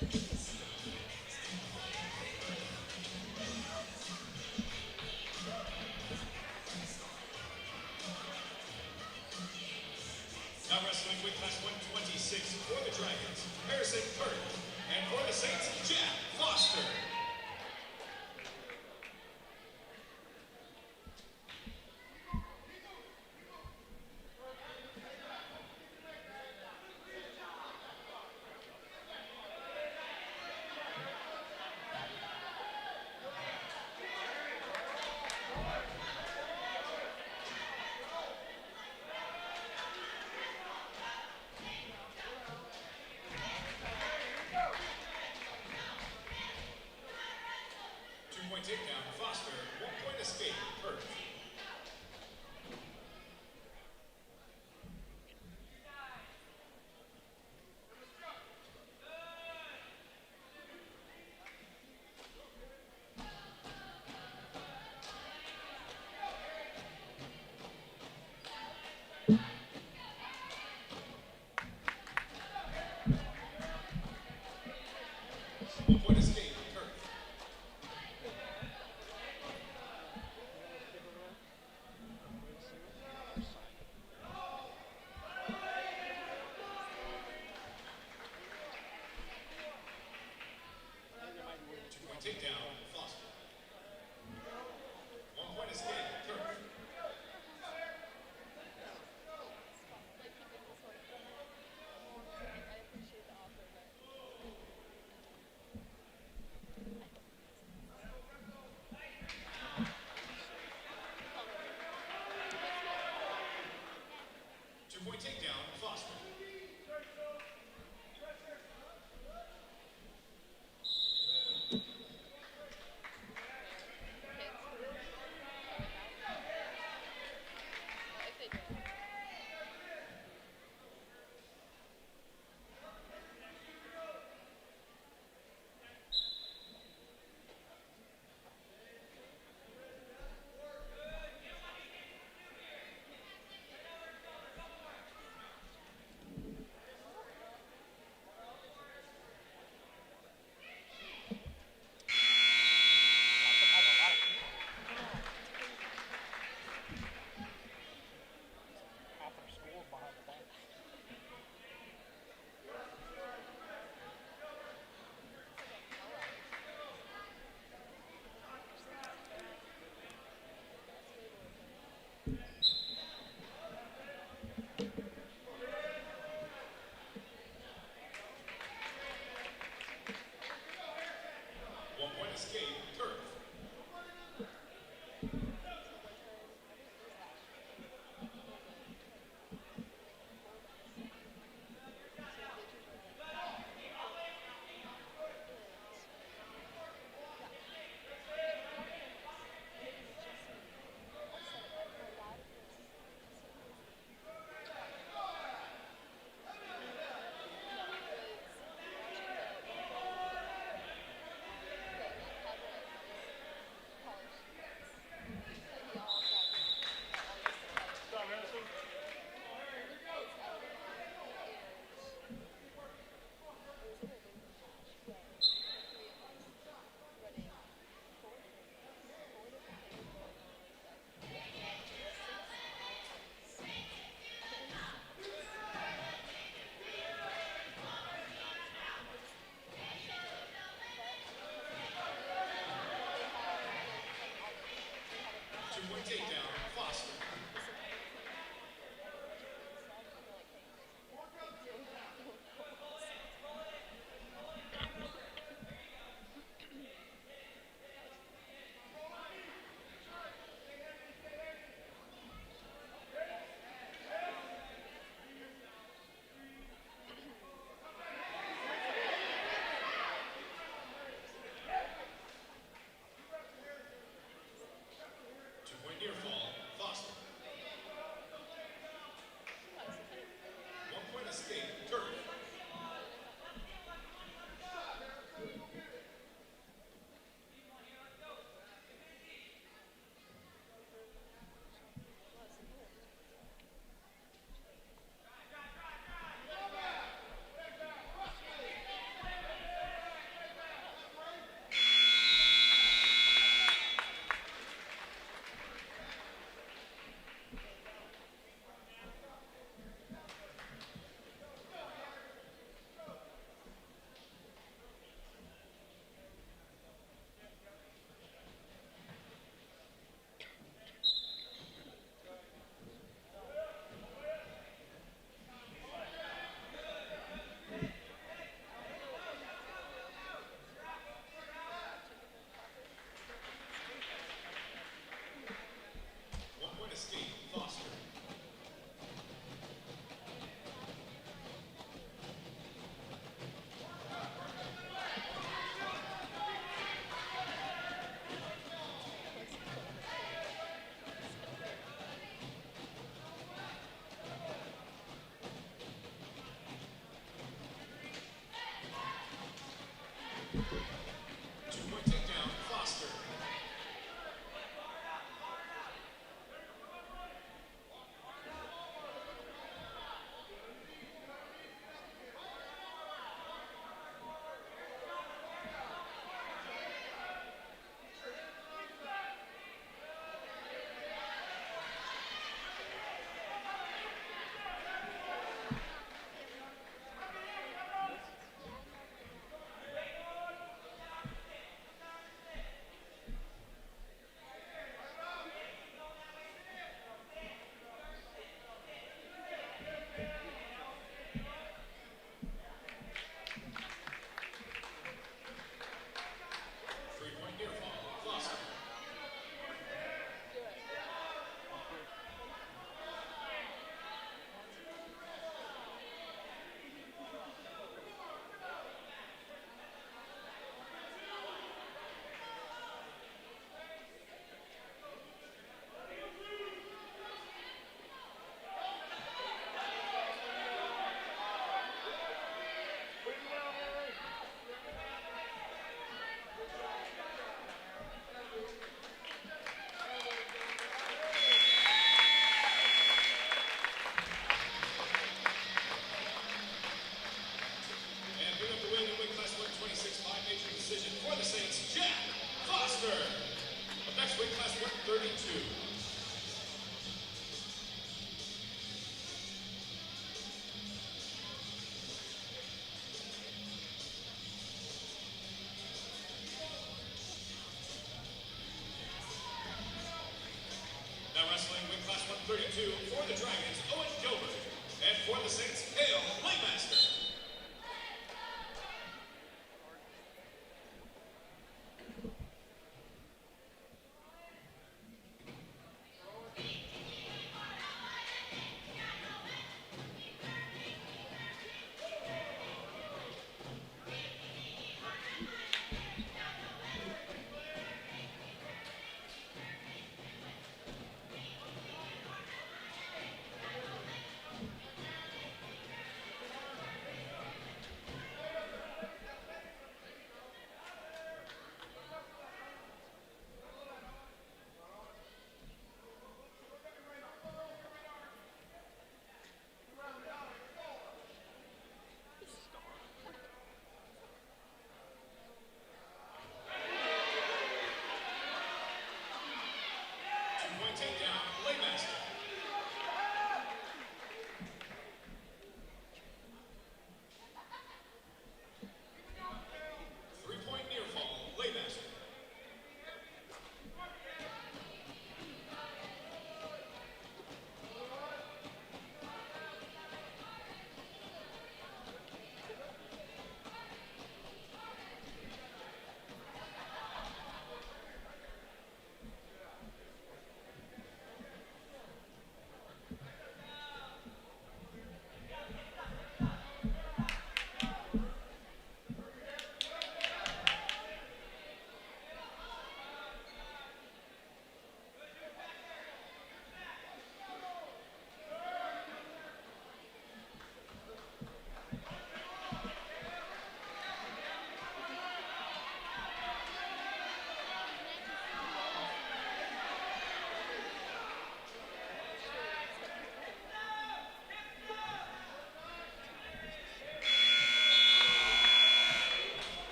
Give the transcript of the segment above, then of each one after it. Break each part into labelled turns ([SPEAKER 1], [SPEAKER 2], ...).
[SPEAKER 1] Now wrestling weight class 126 for the Dragons, Harrison Kirk, and for the Saints, Jack Foster. Two-point takedown, Foster. 1-point escape, Kirk. One-point escape, Kirk. Two-point takedown, Foster. 1-point escape, Kirk. Two-point takedown, Foster. Two-point takedown, Foster.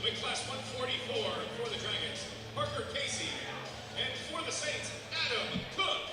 [SPEAKER 1] weight class 144 for the Dragons, Parker Casey. And for the Saints, Adam Cook.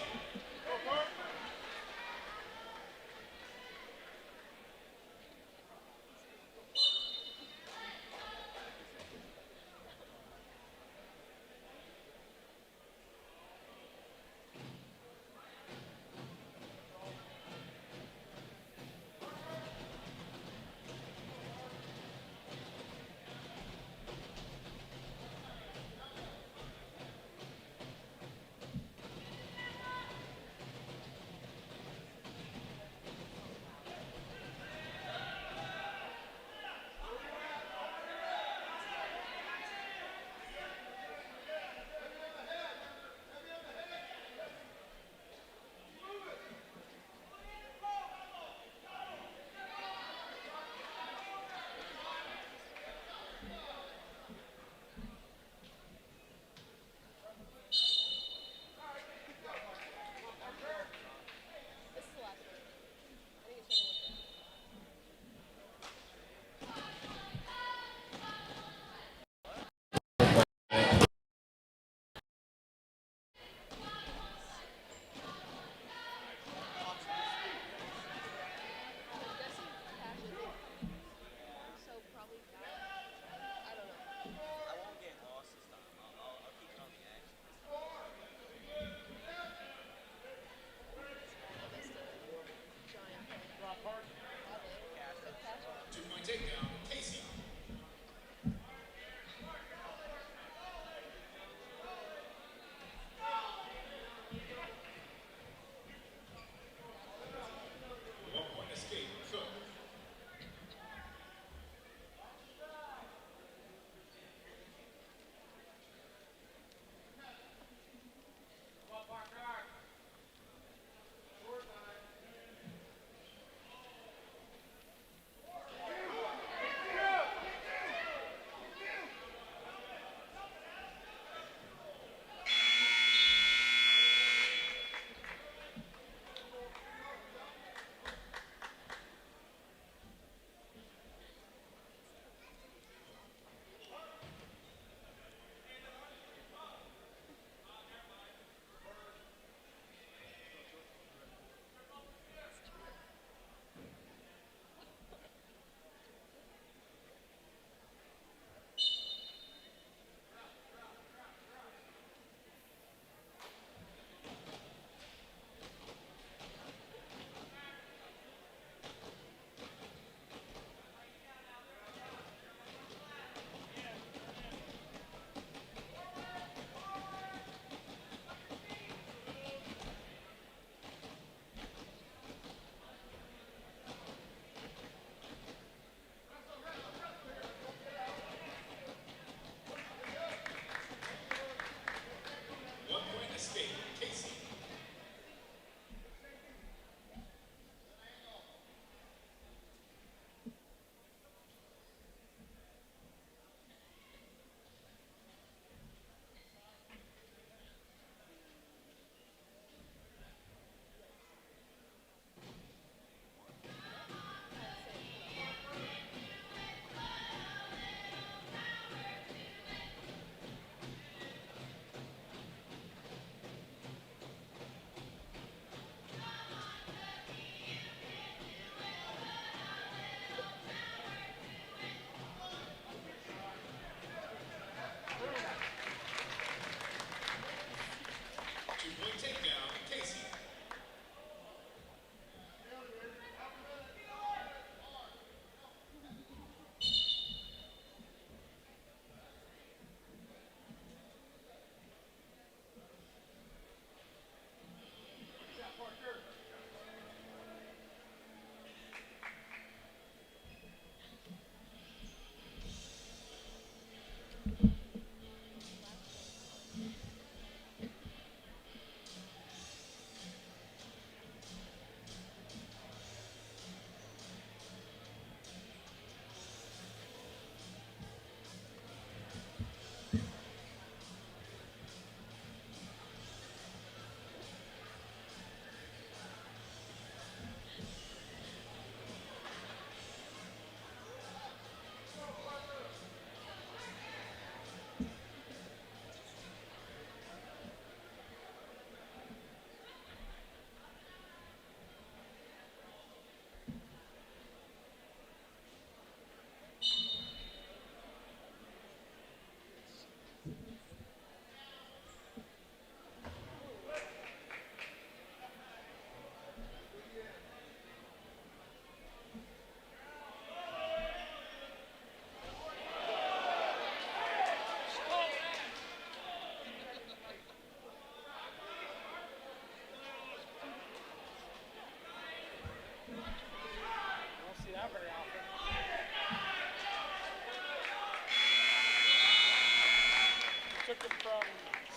[SPEAKER 2] kicked him from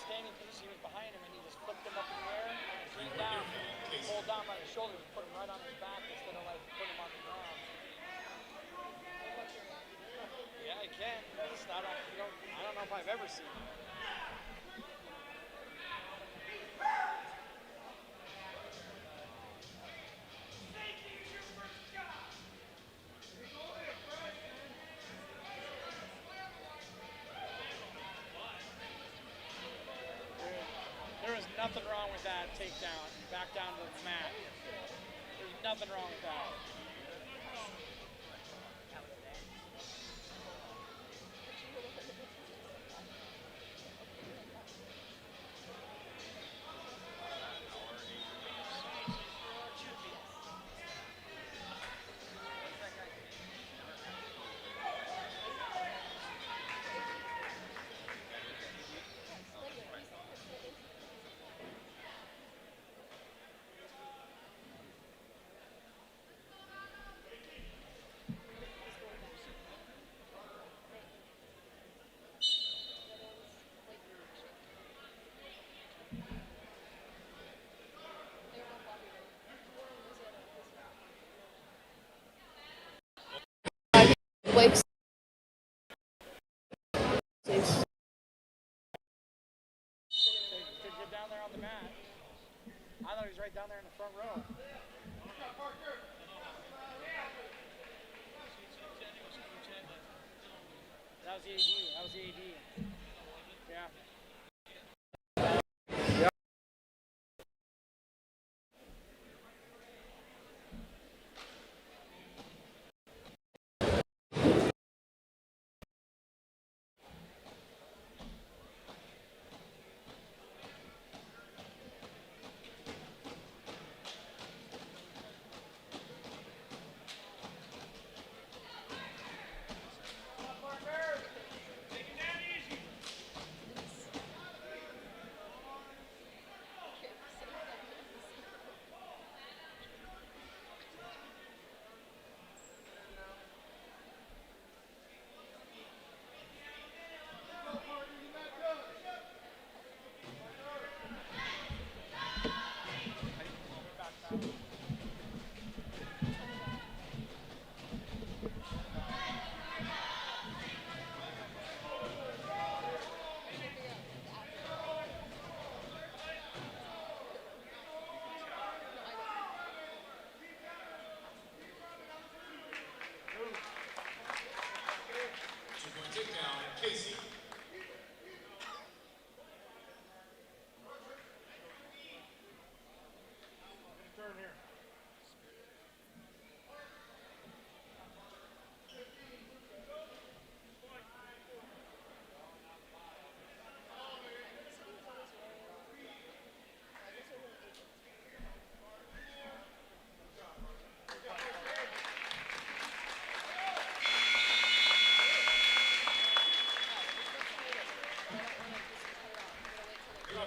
[SPEAKER 2] standing position. He was behind him, and he just flipped him up in the air, came down, pulled down by the shoulders, and put him right on his back instead of like putting him on the ground. Yeah, I can. It's not. I don't know if I've ever seen it. There is nothing wrong with that takedown, back down to the mat. There's nothing wrong with that.
[SPEAKER 3] Like
[SPEAKER 2] To get down there on the mat. I thought he was right down there in the front row. That was the AD. That was the AD. Yeah.
[SPEAKER 1] Takedown, Casey.
[SPEAKER 2] Turn here.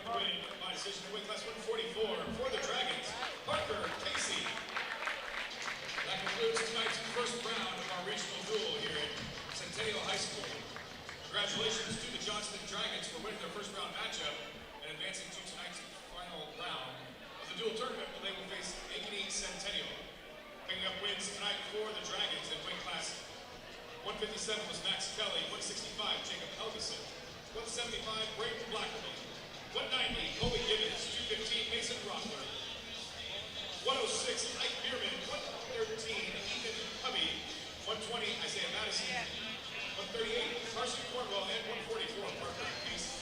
[SPEAKER 1] Winning by decision in weight class 144 for the Dragons, Parker Casey. That concludes tonight's first round of our regional duel here at Centennial High School. Congratulations to the Johnston Dragons for winning their first round matchup and advancing to tonight's final round of the dual tournament, where they will face Ankeny Centennial. Picking up wins tonight for the Dragons in weight class 157 was Max Kelly, 165 Jacob Helgeson, 175 Braden Blackerby, 190, Colby Gibbons, 215, Mason Rothler, 106, Ike Bierman, 113, Ethan Hubby, 120, Isaiah Madison, 138, Carson Cornwell, and 144, Parker Casey.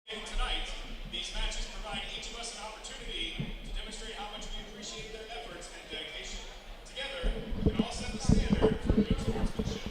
[SPEAKER 1] Tonight, these matches provide each of us an opportunity to demonstrate how much we appreciate their efforts and dedication. Together, we can all set the standard for good sportsmanship.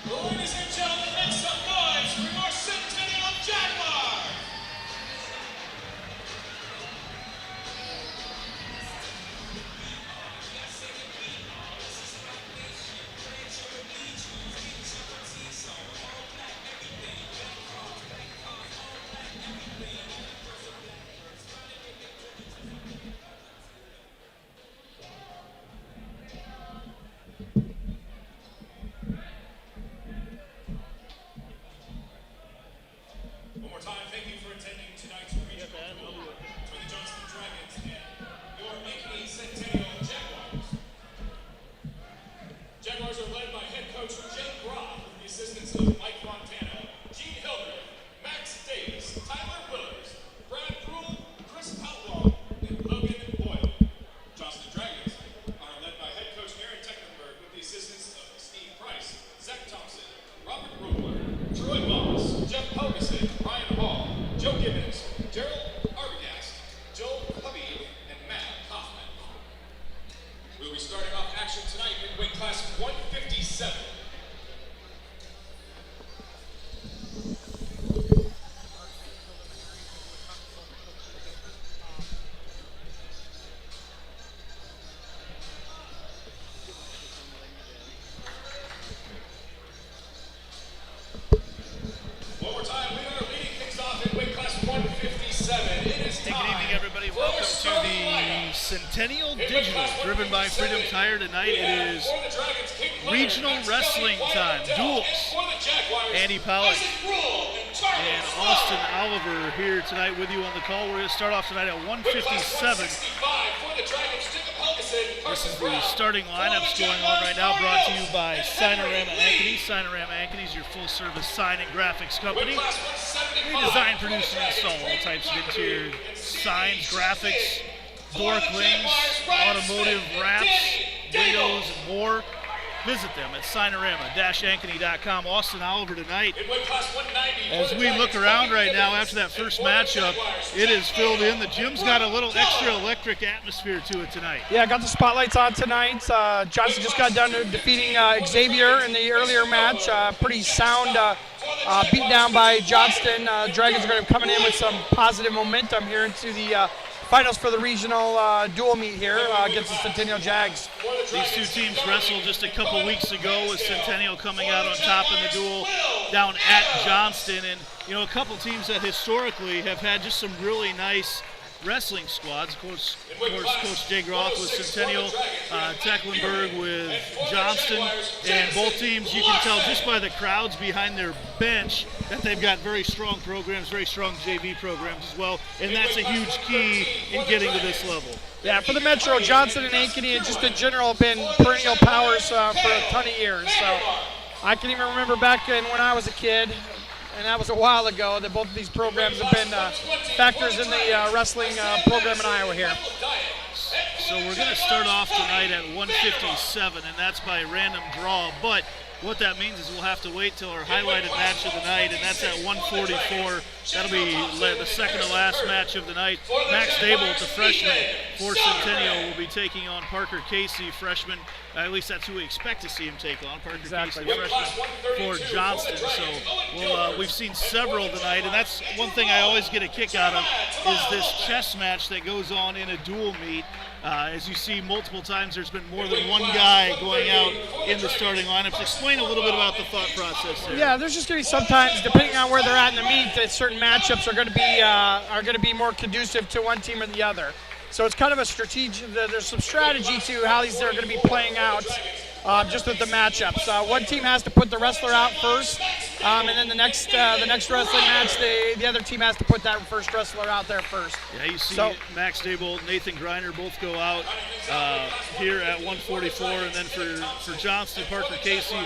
[SPEAKER 1] Ladies and gentlemen, make some noise for your Centennial Jaguars! One more time, thank you for attending tonight's regional duel for the Johnston Dragons and your Ankeny Centennial Jaguars. Jaguars are led by head coach Jake Groff with the assistance of Mike Montana, Gene Hildreth, Max Davis, Tyler Williams, Brad Brule, Chris Outlaw, and Logan Boyle. Johnston Dragons are led by head coach Aaron Tecklenburg with the assistance of Steve Price, Zach Thompson, Robert Rubler, Troy Moss, Jeff Hogason, Ryan Hall, Joe Gibbons, Gerald Arbogast, Joel Hubby, and Matt Hoffman. We'll be starting off action tonight in weight class 157. One more time, we are leading things off in weight class 157. It is time.
[SPEAKER 3] Good evening, everybody. Welcome to the Centennial Digital, driven by Freedom Tire. Tonight it is regional wrestling time. Duels. Andy Pollock and Austin Oliver here tonight with you on the call. We're going to start off tonight at 157. This is the starting lineups going on right now, brought to you by Signorama Ankeny. Signorama Ankeny is your full-service sign and graphics company. We design, produce, and install all types of interior signs, graphics, door clings, automotive wraps, windows, and more. Visit them at signorama-ankeny.com. Austin Oliver tonight, as we look around right now after that first matchup, it is filled in. The gym's got a little extra electric atmosphere to it tonight.
[SPEAKER 2] Yeah, got the spotlights on tonight. Johnston just got done defeating Xavier in the earlier match. Pretty sound beat down by Johnston. Dragons are going to be coming in with some positive momentum here into the finals for the regional dual meet here against the Centennial Jags.
[SPEAKER 3] These two teams wrestled just a couple weeks ago with Centennial coming out on top in the duel down at Johnston. And, you know, a couple teams that historically have had just some really nice wrestling squads. Of course, Coach Jay Groff with Centennial, Tecklenburg with Johnston, and both teams, you can tell just by the crowds behind their bench that they've got very strong programs, very strong JV programs as well, and that's a huge key in getting to this level.
[SPEAKER 2] Yeah, for the Metro, Johnston and Ankeny and just in general have been perennial powers for a ton of years. So I can even remember back when I was a kid, and that was a while ago, that both of these programs have been factors in the wrestling program in Iowa here.
[SPEAKER 3] So we're going to start off tonight at 157, and that's by random draw. But what that means is we'll have to wait till our highlighted match of the night, and that's at 144. That'll be the second to last match of the night. Max Dable, the freshman for Centennial, will be taking on Parker Casey, freshman. At least that's who we expect to see him take on. Parker Casey, freshman for Johnston. So we've seen several tonight, and that's one thing I always get a kick out of is this chess match that goes on in a dual meet. As you see multiple times, there's been more than one guy going out in the starting lineups. Explain a little bit about the thought process there.
[SPEAKER 2] Yeah, there's just going to be sometimes, depending on where they're at in the meet, that certain matchups are going to be more conducive to one team or the other. So it's kind of a strategic. There's some strategy to how these are going to be playing out, just with the matchups. One team has to put the wrestler out first, and then the next wrestling match, the other team has to put that first wrestler out there first.
[SPEAKER 3] Yeah, you see Max Dable, Nathan Griner both go out here at 144, and then for Johnston, Parker Casey,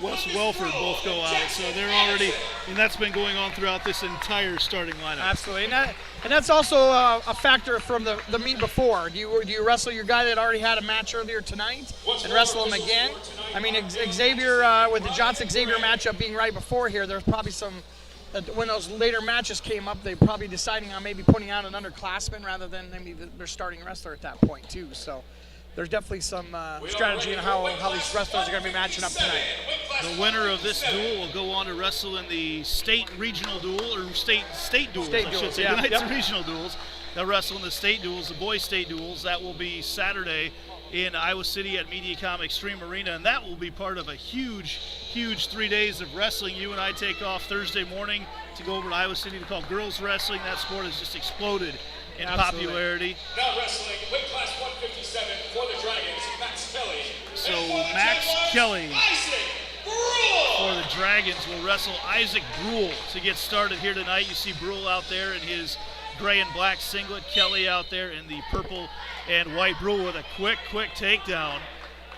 [SPEAKER 3] Wes Welford both go out. So they're already, and that's been going on throughout this entire starting lineup.
[SPEAKER 2] Absolutely, and that's also a factor from the meet before. Do you wrestle your guy that already had a match earlier tonight and wrestle him again? I mean, Xavier, with the Johnson-Xavier matchup being right before here, there's probably some, when those later matches came up, they're probably deciding on maybe putting out an underclassman rather than maybe their starting wrestler at that point too. So there's definitely some strategy in how these wrestlers are going to be matching up tonight.
[SPEAKER 3] The winner of this duel will go on to wrestle in the state regional duel, or state duels, I should say. Tonight's regional duels. They'll wrestle in the state duels, the boys' state duels. That will be Saturday in Iowa City at MediaCom Extreme Arena, and that will be part of a huge 3 days of wrestling. You and I take off Thursday morning to go over to Iowa City to call girls wrestling. That sport has just exploded in popularity.
[SPEAKER 1] Now wrestling, weight class 157 for the Dragons, Max Kelly.
[SPEAKER 3] So Max Kelly for the Dragons will wrestle Isaac Brule to get started here tonight. You see Brule out there in his gray and black singlet, Kelly out there in the purple and white. Brule with a quick takedown.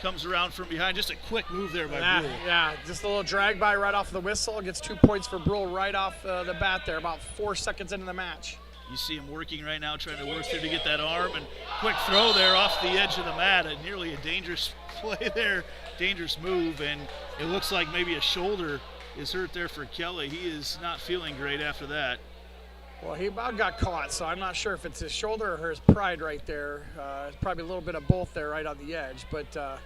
[SPEAKER 3] Comes around from behind. Just a quick move there by Brule.
[SPEAKER 2] Yeah, just a little drag by right off the whistle. Gets 2 points for Brule right off the bat there, about 4 seconds into the match.
[SPEAKER 3] You see him working right now, trying to work through to get that arm, and quick throw there off the edge of the mat. Nearly a dangerous play there, dangerous move, and it looks like maybe a shoulder is hurt there for Kelly. He is not feeling great after that.
[SPEAKER 2] Well, he about got caught, so I'm not sure if it's his shoulder or his pride right there. It's probably a little bit of both there right on the edge, but I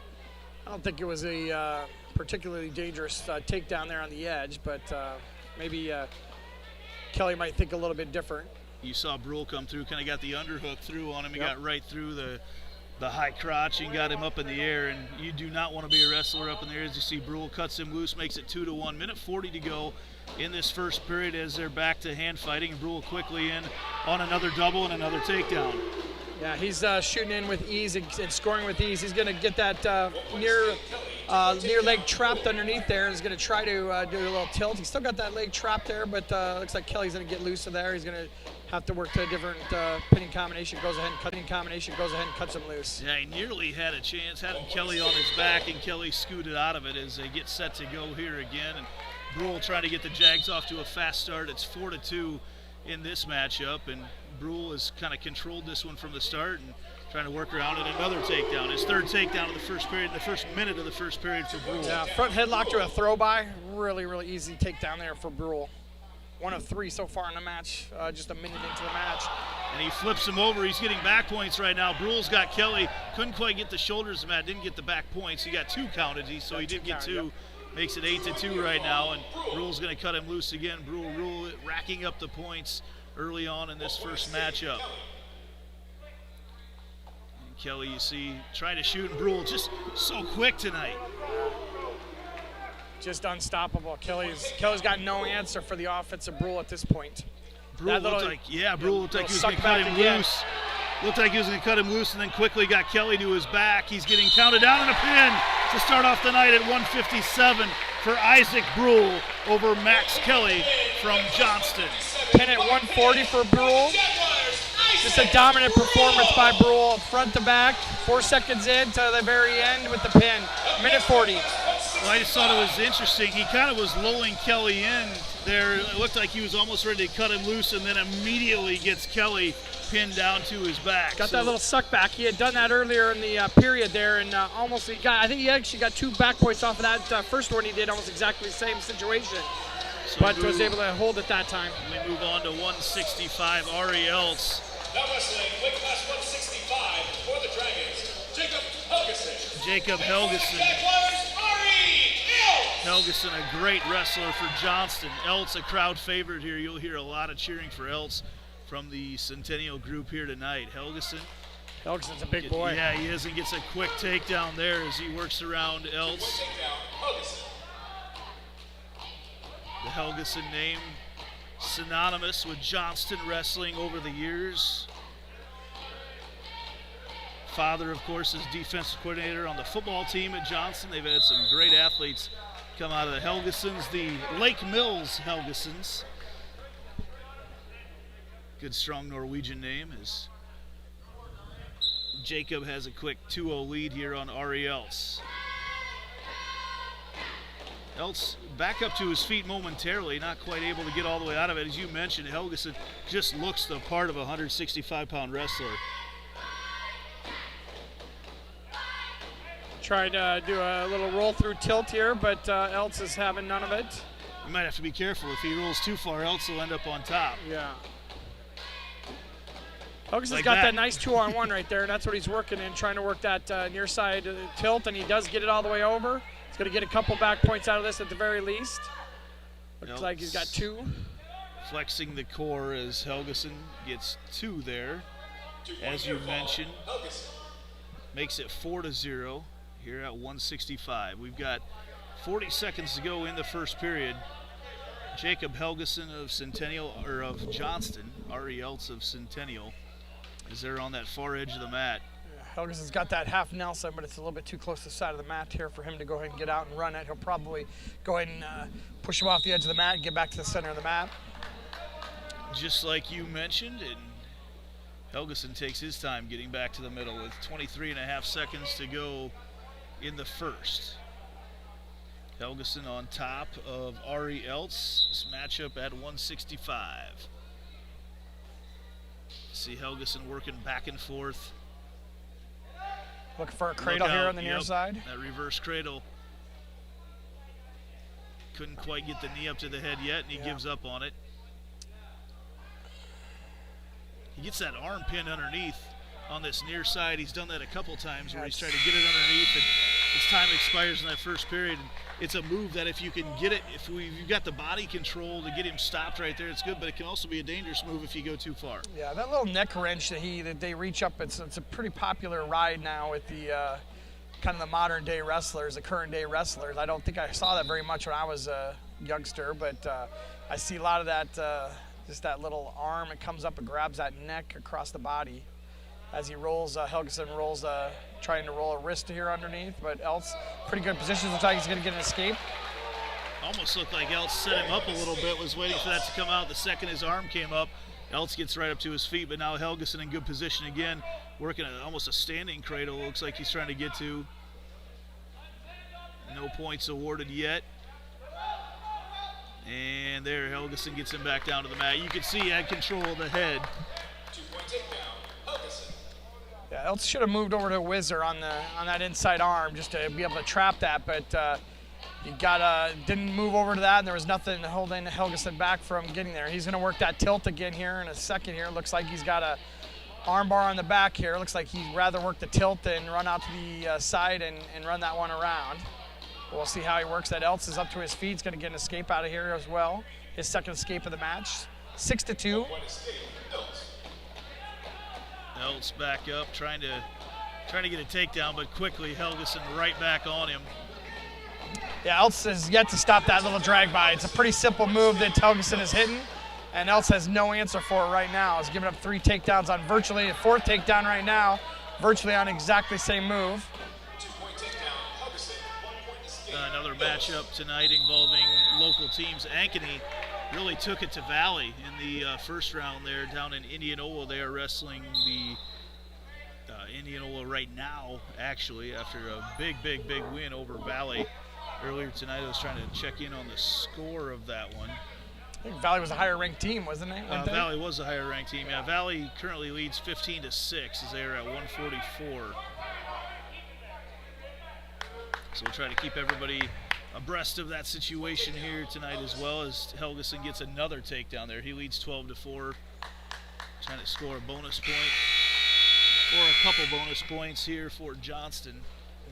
[SPEAKER 2] don't think it was a particularly dangerous takedown there on the edge, but maybe Kelly might think a little bit different.
[SPEAKER 3] You saw Brule come through, kind of got the underhook through on him. He got right through the high crotch and got him up in the air, and you do not want to be a wrestler up in the air. As you see, Brule cuts him loose, makes it 2-1. Minute 40 to go in this first period as they're back to hand fighting. Brule quickly in on another double and another takedown.
[SPEAKER 2] Yeah, he's shooting in with ease and scoring with ease. He's going to get that near leg trapped underneath there, and is going to try to do a little tilt. He's still got that leg trapped there, but looks like Kelly's going to get loose of there. He's going to have to work to a different pinning combination. Goes ahead and cuts him loose.
[SPEAKER 3] Yeah, he nearly had a chance. Had Kelly on his back, and Kelly scooted out of it as they get set to go here again. And Brule trying to get the Jags off to a fast start. It's 4-2 in this matchup, and Brule has kind of controlled this one from the start and trying to work around it. Another takedown. His third takedown of the first period, in the first minute of the first period for Brule.
[SPEAKER 2] Yeah, front headlock to a throw by. Really easy takedown there for Brule. 1 of 3 so far in the match, just a minute into the match.
[SPEAKER 3] And he flips him over. He's getting back points right now. Brule's got Kelly. Couldn't quite get the shoulders of the mat. Didn't get the back points. He got 2 counted, so he did get 2. Yep. Makes it 8-2 right now, and Brule's going to cut him loose again. Brule racking up the points early on in this first matchup. And Kelly, you see, trying to shoot, and Brule just so quick tonight.
[SPEAKER 2] Just unstoppable. Kelly's got no answer for the offensive Brule at this point.
[SPEAKER 3] Brule looked like he was going to cut him loose. Looked like he was going to cut him loose, and then quickly got Kelly to his back. He's getting counted down in a pin to start off the night at 157 for Isaac Brule over Max Kelly from Johnston.
[SPEAKER 2] Pin at 140 for Brule. Just a dominant performance by Brule, front to back. 4 seconds in to the very end with the pin. Minute 40.
[SPEAKER 3] Well, I just thought it was interesting. He kind of was lulling Kelly in there. It looked like he was almost ready to cut him loose, and then immediately gets Kelly pinned down to his back.
[SPEAKER 2] Got that little suck back. He had done that earlier in the period there, and almost I think he actually got 2 back points off of that first one he did, almost exactly the same situation. But was able to hold it that time.
[SPEAKER 3] We move on to 165, Ari Eltz.
[SPEAKER 1] Now wrestling, weight class 165 for the Dragons, Jacob Helgeson.
[SPEAKER 3] Jacob Helgeson. Helgeson, a great wrestler for Johnston. Eltz, a crowd favorite here. You'll hear a lot of cheering for Eltz from the Centennial group here tonight.
[SPEAKER 2] Helgeson's a big boy.
[SPEAKER 3] Yeah, he is. He gets a quick takedown there as he works around Eltz. The Helgeson name synonymous with Johnston wrestling over the years. Father, of course, is defensive coordinator on the football team at Johnston. They've had some great athletes come out of the Helgesons, the Lake Mills Helgesons. Good, strong Norwegian name. As Jacob has a quick 2-0 lead here on Ari Eltz. Eltz back up to his feet momentarily, not quite able to get all the way out of it. As you mentioned, Helgeson just looks the part of a 165-pound wrestler.
[SPEAKER 2] Tried to do a little roll through tilt here, but Eltz is having none of it.
[SPEAKER 3] You might have to be careful. If he rolls too far, Eltz will end up on top.
[SPEAKER 2] Yeah. Helgeson's
[SPEAKER 3] Like
[SPEAKER 2] got
[SPEAKER 3] that.
[SPEAKER 2] that nice 2-on-1 right there. That's what he's working in, trying to work that near side tilt, and he does get it all the way over. He's going to get a couple back points out of this at the very least. Looks like he's got 2.
[SPEAKER 3] Flexing the core as Helgeson gets 2 there. As you mentioned, makes it 4-0 here at 165. We've got 40 seconds to go in the first period. Jacob Helgeson of Centennial, or of Johnston, Ari Eltz of Centennial, is there on that far edge of the mat.
[SPEAKER 2] Helgeson's got that half Nelson, but it's a little bit too close to the side of the mat here for him to go ahead and get out and run it. He'll probably go ahead and push him off the edge of the mat and get back to the center of the mat.
[SPEAKER 3] Just like you mentioned, and Helgeson takes his time getting back to the middle with 23.5 seconds to go in the first. Helgeson on top of Ari Eltz. This matchup at 165. See Helgeson working back and forth.
[SPEAKER 2] Looking for a cradle here on the near side.
[SPEAKER 3] That reverse cradle. Couldn't quite get the knee up to the head yet, and he gives up on it. He gets that arm pin underneath on this near side. He's done that a couple times where he's trying to get it underneath, and his time expires in that first period. And it's a move that if you can get it, if you've got the body control to get him stopped right there, it's good, but it can also be a dangerous move if you go too far.
[SPEAKER 2] Yeah, that little neck wrench that they reach up, it's a pretty popular ride now with the kind of the modern day wrestlers, the current day wrestlers. I don't think I saw that very much when I was a youngster, but I see a lot of that, just that little arm, it comes up and grabs that neck across the body. As he rolls, Helgeson rolls, trying to roll a wrist here underneath, but Eltz, pretty good position. Looks like he's going to get an escape.
[SPEAKER 3] Almost looked like Eltz set him up a little bit, was waiting for that to come out. The second his arm came up, Eltz gets right up to his feet, but now Helgeson in good position again, working almost a standing cradle. Looks like he's trying to get to. No points awarded yet. And there, Helgeson gets him back down to the mat. You can see he had control of the head.
[SPEAKER 1] 2-point takedown, Helgeson.
[SPEAKER 2] Yeah, Eltz should have moved over to Whizzer on that inside arm just to be able to trap that, but he didn't move over to that, and there was nothing holding Helgeson back from getting there. He's going to work that tilt again here in a second here. Looks like he's got a arm bar on the back here. Looks like he'd rather work the tilt than run out to the side and run that one around. We'll see how he works that. Eltz is up to his feet. He's going to get an escape out of here as well. His second escape of the match. 6-2.
[SPEAKER 3] Eltz back up, trying to get a takedown, but quickly Helgeson right back on him.
[SPEAKER 2] Yeah, Eltz has yet to stop that little drag by. It's a pretty simple move that Helgeson is hitting. And Elts has no answer for it right now. He's giving up 3 takedowns on virtually a 4th takedown right now, virtually on exactly the same move.
[SPEAKER 3] Another matchup tonight involving local teams. Ankeny really took it to Valley in the first round there down in Indianola. They are wrestling the Indianola right now, actually, after a big win over Valley earlier tonight. I was trying to check in on the score of that one.
[SPEAKER 2] I think Valley was a higher ranked team, wasn't it?
[SPEAKER 3] Valley was a higher ranked team. Yeah, Valley currently leads 15-6 as they are at 144. So we'll try to keep everybody abreast of that situation here tonight, as well as Helgeson gets another takedown there. He leads 12-4, trying to score a bonus point or a couple bonus points here for Johnston.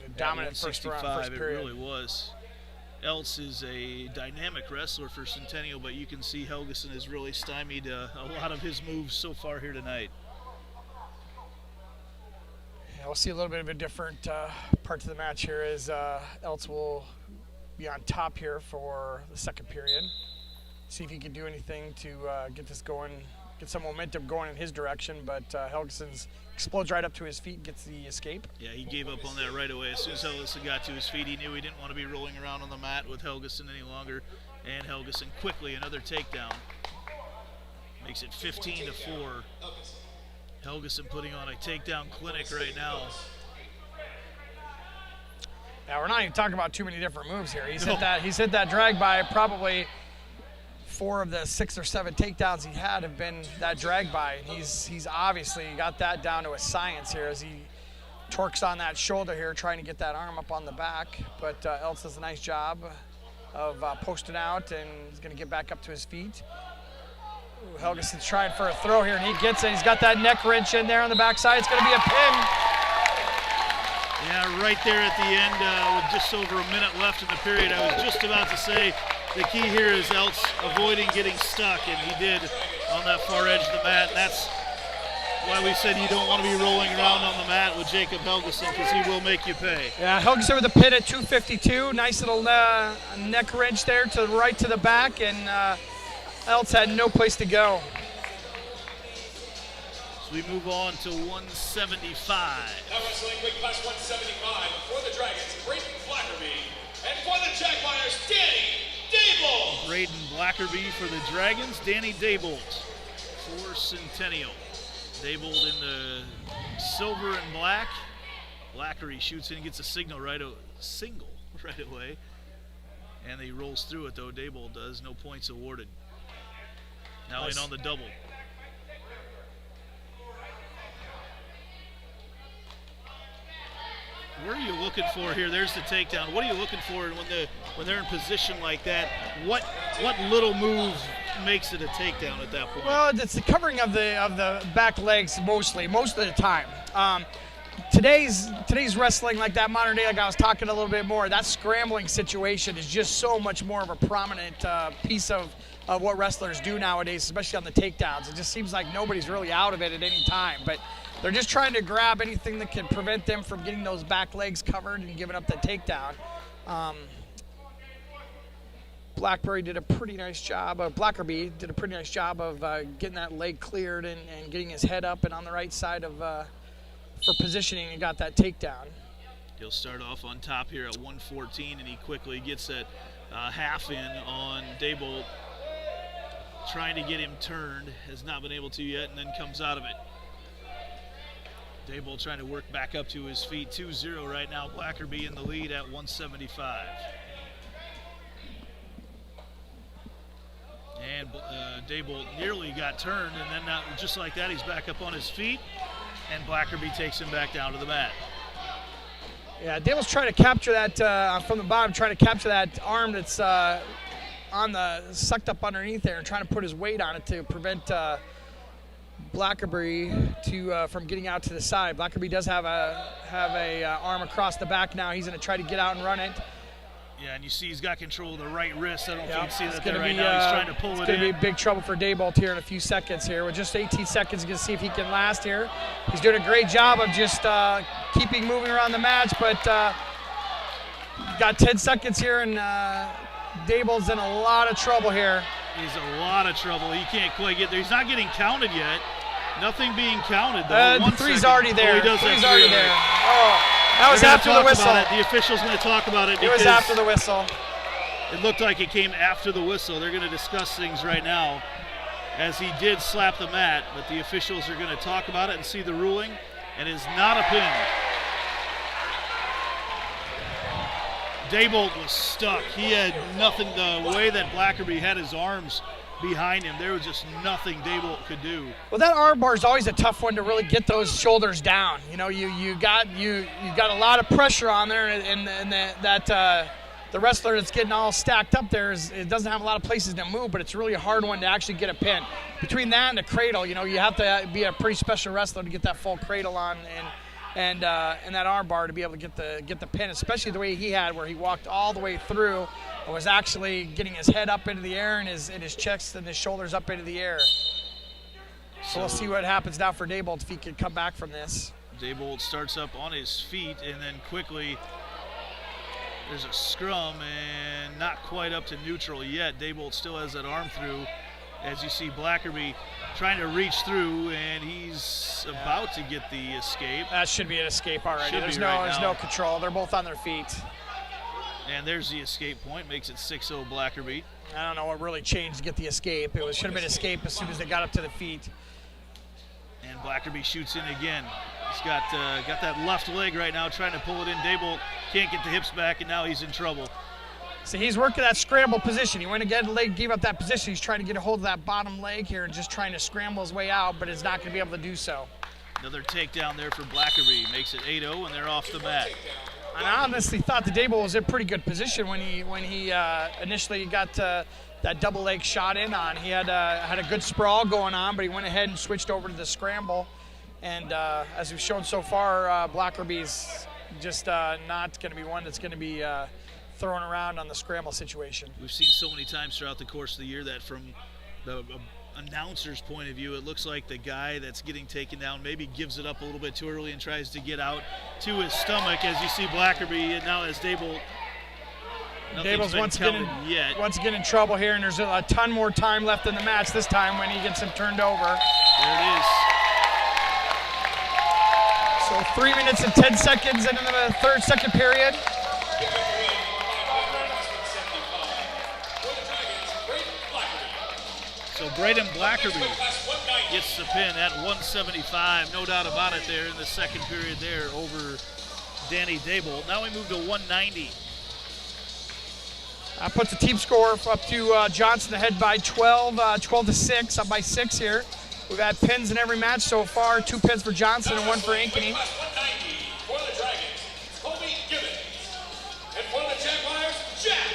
[SPEAKER 2] A dominant first round, first period.
[SPEAKER 3] It really was. Elts is a dynamic wrestler for Centennial, but you can see Helgeson has really stymied a lot of his moves so far here tonight.
[SPEAKER 2] Yeah, we'll see a little bit of a different part to the match here as Elts will be on top here for the second period. See if he can do anything to get this going, get some momentum going in his direction, but Helgeson's explodes right up to his feet, gets the escape.
[SPEAKER 3] Yeah, he gave up on that right away. As soon as Helgeson got to his feet, he knew he didn't want to be rolling around on the mat with Helgeson any longer. And Helgeson quickly another takedown. Makes it 15-4. Helgeson putting on a takedown clinic right now.
[SPEAKER 2] Now we're not even talking about too many different moves here. He's hit that drag by. Probably 4 of the 6 or 7 takedowns he had have been that drag by. He's obviously got that down to a science here as he torques on that shoulder here, trying to get that arm up on the back. But Elts does a nice job of posting out, and he's going to get back up to his feet. Ooh, Helgeson's trying for a throw here, and he gets it. He's got that neck wrench in there on the backside. It's going to be a pin.
[SPEAKER 3] Yeah, right there at the end with just over a minute left in the period. I was just about to say the key here is Elts avoiding getting stuck, and he did on that far edge of the mat. And that's why we said you don't want to be rolling around on the mat with Jacob Helgeson, because he will make you pay.
[SPEAKER 2] Yeah, Helgeson with a pin at 252. Nice little neck wrench there to the right to the back, and Elts had no place to go.
[SPEAKER 3] So we move on to 175.
[SPEAKER 1] Now wrestling weight class 175 for the Dragons, Braden Blackerby, and for the Jaguars, Danny Daybolt.
[SPEAKER 3] Braden Blackerby for the Dragons, Danny Daybolt for Centennial. Daybolt in the silver and black. Blackerby shoots in and gets a single right away. And he rolls through it though, Daybolt does. No points awarded. Now in on the double. What are you looking for here? There's the takedown. What are you looking for when they're in position like that? What little move makes it a takedown at that point?
[SPEAKER 2] Well, it's the covering of the back legs most of the time. Today's wrestling, like that modern day, like I was talking a little bit more, that scrambling situation is just so much more of a prominent piece of what wrestlers do nowadays, especially on the takedowns. It just seems like nobody's really out of it at any time, but they're just trying to grab anything that can prevent them from getting those back legs covered and giving up the takedown. Blackerby did a pretty nice job of getting that leg cleared and getting his head up and on the right side of for positioning and got that takedown.
[SPEAKER 3] He'll start off on top here at 114, and he quickly gets that half in on Daybolt, trying to get him turned. Has not been able to yet, and then comes out of it. Daybolt trying to work back up to his feet. 2-0 right now. Blackerby in the lead at 175. And Daybolt nearly got turned, and then just like that, he's back up on his feet, and Blackerby takes him back down to the mat.
[SPEAKER 2] Yeah, Daybolt's trying to capture that from the bottom, trying to capture that arm that's sucked up underneath there, and trying to put his weight on it to prevent Blackerby from getting out to the side. Blackerby does have a arm across the back now. He's going to try to get out and run it.
[SPEAKER 3] Yeah, and you see he's got control of the right wrist. I don't know if you can see that
[SPEAKER 2] there
[SPEAKER 3] right now. He's trying to pull it in.
[SPEAKER 2] It's going to be big trouble for Daybolt here in a few seconds here. With just 18 seconds, going to see if he can last here. He's doing a great job of just keeping moving around the match, but got 10 seconds here, and Daybolt's in a lot of trouble here.
[SPEAKER 3] He's in a lot of trouble. He can't quite get there. He's not getting counted yet. Nothing being counted, though.
[SPEAKER 2] The three's already there.
[SPEAKER 3] Oh, he does
[SPEAKER 2] three's
[SPEAKER 3] have
[SPEAKER 2] already
[SPEAKER 3] three.
[SPEAKER 2] there. Oh, that was after the whistle.
[SPEAKER 3] The official's going to talk about it.
[SPEAKER 2] It was after the whistle.
[SPEAKER 3] It looked like it came after the whistle. They're going to discuss things right now, as he did slap the mat, but the officials are going to talk about it and see the ruling, and it's not a pin. Daybolt was stuck. He had nothing. The way that Blackerby had his arms behind him, there was just nothing Daybolt could do.
[SPEAKER 2] Well, that arm bar is always a tough one to really get those shoulders down. You know, you got a lot of pressure on there, and the wrestler that's getting all stacked up there it doesn't have a lot of places to move, but it's really a hard one to actually get a pin. Between that and the cradle, you know, you have to be a pretty special wrestler to get that full cradle on and that arm bar to be able to get the pin, especially the way he had, where he walked all the way through and was actually getting his head up into the air and his chest and his shoulders up into the air. So we'll see what happens now for Daybolt if he can come back from this.
[SPEAKER 3] Daybolt starts up on his feet, and then quickly there's a scrum, and not quite up to neutral yet. Daybolt still has that arm through, as you see Blackerby trying to reach through, and he's about to get the escape.
[SPEAKER 2] That should be an escape already. There's
[SPEAKER 3] right
[SPEAKER 2] no control. They're both on their feet.
[SPEAKER 3] And there's the escape point, makes it 6-0 Blackerby.
[SPEAKER 2] I don't know what really changed to get the escape. It should have been escape as soon as they got up to the feet.
[SPEAKER 3] And Blackerby shoots in again. He's got that left leg right now, trying to pull it in. Daybolt can't get the hips back, and now he's in trouble.
[SPEAKER 2] So he's working that scramble position. He went to get a leg, gave up that position. He's trying to get a hold of that bottom leg here and just trying to scramble his way out, but is not going to be able to do so.
[SPEAKER 3] Another takedown there for Blackerby. Makes it 8-0, and they're off the mat.
[SPEAKER 2] And I honestly thought the Daybolt was in pretty good position when he initially got that double leg shot in on. He had a good sprawl going on, but he went ahead and switched over to the scramble. And as we've shown so far, Blackerby's just not going to be one that's going to be thrown around on the scramble situation.
[SPEAKER 3] We've seen so many times throughout the course of the year that from the announcer's point of view, it looks like the guy that's getting taken down maybe gives it up a little bit too early and tries to get out to his stomach, as you see Blackerby, and now as Daybolt.
[SPEAKER 2] Daybolt's once again in trouble here, and there's a ton more time left in the match this time when he gets him turned over.
[SPEAKER 3] There it is.
[SPEAKER 2] So 3 minutes and 10 seconds into the second period.
[SPEAKER 3] So Braden Blackerby gets the pin at 175, no doubt about it there in the second period there over Danny Daybolt. Now we move to 190.
[SPEAKER 2] That puts the team score up to Johnston ahead by 12 to 6, up by 6 here. We've had pins in every match so far, 2 pins for Johnston and 1 for Ankeny.
[SPEAKER 1] For the Dragons, Colby Gibbons. And for the Jaguars, Jack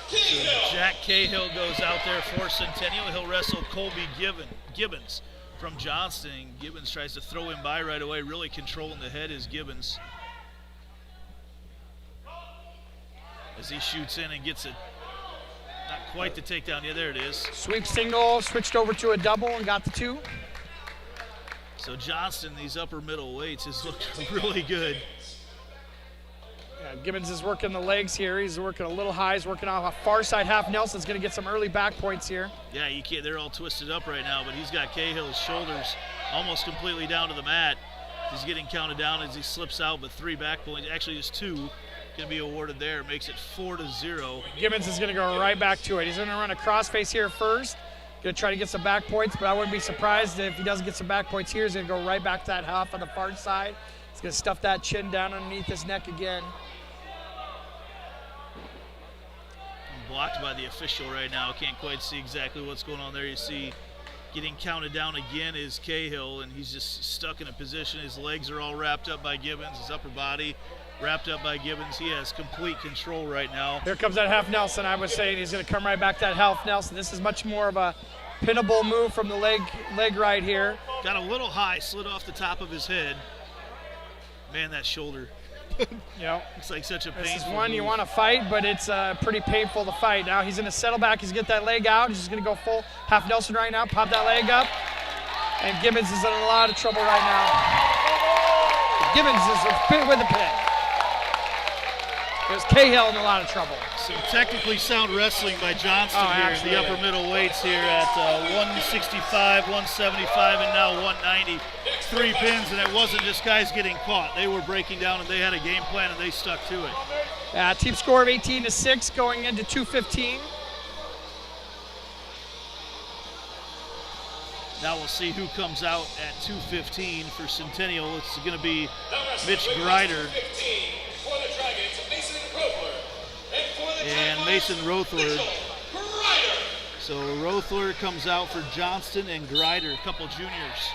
[SPEAKER 1] Cahill.
[SPEAKER 3] So Jack Cahill goes out there for Centennial. He'll wrestle Colby Gibbons from Johnston. Gibbons tries to throw him by right away. Really controlling the head is Gibbons. As he shoots in and gets it. Not quite the takedown. Yeah, there it is.
[SPEAKER 2] Sweep single, switched over to a double and got the 2.
[SPEAKER 3] So Johnston, these upper middle weights, has looked really good.
[SPEAKER 2] Yeah, Gibbons is working the legs here. He's working a little high. He's working off a far side half. Nelson's going to get some early back points here.
[SPEAKER 3] Yeah, you can't. They're all twisted up right now, but he's got Cahill's shoulders almost completely down to the mat. He's getting counted down as he slips out, but 3 back points, actually just 2, going to be awarded there. Makes it 4-0.
[SPEAKER 2] Gibbons is going to go right back to it. He's going to run a crossface here first. Going to try to get some back points, but I wouldn't be surprised if he doesn't get some back points here. He's going to go right back to that half on the far side. He's going to stuff that chin down underneath his neck again.
[SPEAKER 3] Blocked by the official right now. Can't quite see exactly what's going on there. You see getting counted down again is Cahill, and he's just stuck in a position. His legs are all wrapped up by Gibbons. His upper body wrapped up by Gibbons. He has complete control right now.
[SPEAKER 2] Here comes that half Nelson. I was saying he's going to come right back to that half Nelson. This is much more of a pinnable move from the leg right here.
[SPEAKER 3] Got a little high, slid off the top of his head. Man, that shoulder.
[SPEAKER 2] Yep.
[SPEAKER 3] It's like such a painful
[SPEAKER 2] This is one
[SPEAKER 3] move.
[SPEAKER 2] you want to fight, but it's pretty painful to fight. Now he's going to settle back. He's going to get that leg out. He's just going to go full half Nelson right now. Pop that leg up. And Gibbons is in a lot of trouble right now. Gibbons is with the pin. There's Cahill in a lot of trouble.
[SPEAKER 3] Some technically sound wrestling by Johnston here in the upper middle weights here at 165, 175, and now 190. 3 pins, and it wasn't just guys getting caught. They were breaking down, and they had a game plan, and they stuck to it.
[SPEAKER 2] Team score of 18-6 going into 2:15.
[SPEAKER 3] Now we'll see who comes out at 2:15 for Centennial. It's going to be Mitch Grider and Mason Rothler. So Rothler comes out for Johnston and Grider, a couple juniors.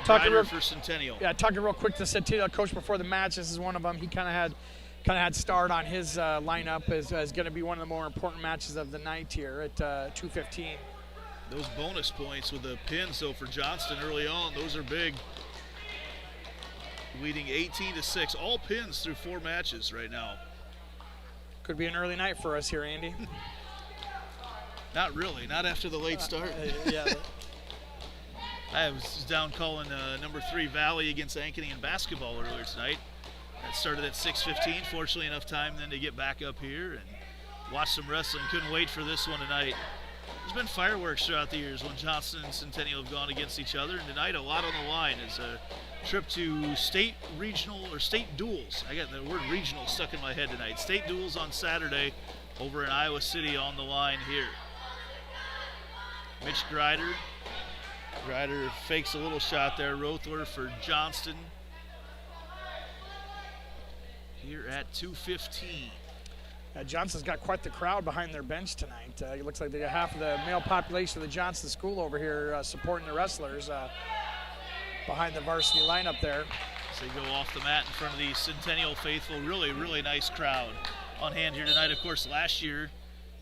[SPEAKER 3] Grider for Centennial.
[SPEAKER 2] Yeah, talking real quick to the Centennial coach before the match. This is one of them. He kind of had start on his lineup as going to be one of the more important matches of the night here at 2:15.
[SPEAKER 3] Those bonus points with the pins, though, for Johnston early on, those are big. Leading 18-6, all pins through 4 matches right now.
[SPEAKER 2] Could be an early night for us here, Andy.
[SPEAKER 3] Not really, not after the late start.
[SPEAKER 2] Yeah.
[SPEAKER 3] I was down calling number 3 Valley against Ankeny in basketball earlier tonight. That started at 6:15. Fortunately, enough time then to get back up here and watch some wrestling. Couldn't wait for this one tonight. There's been fireworks throughout the years when Johnston and Centennial have gone against each other, and tonight a lot on the line is a trip to state duels. I got the word regional stuck in my head tonight. State duels on Saturday over in Iowa City on the line here. Mitch Grider. Grider fakes a little shot there. Rothler for Johnston. Here at 2:15.
[SPEAKER 2] Johnston's got quite the crowd behind their bench tonight. It looks like they got half of the male population of the Johnston school over here supporting the wrestlers behind the varsity lineup there.
[SPEAKER 3] As they go off the mat in front of the Centennial faithful. Really, really nice crowd on hand here tonight. Of course, last year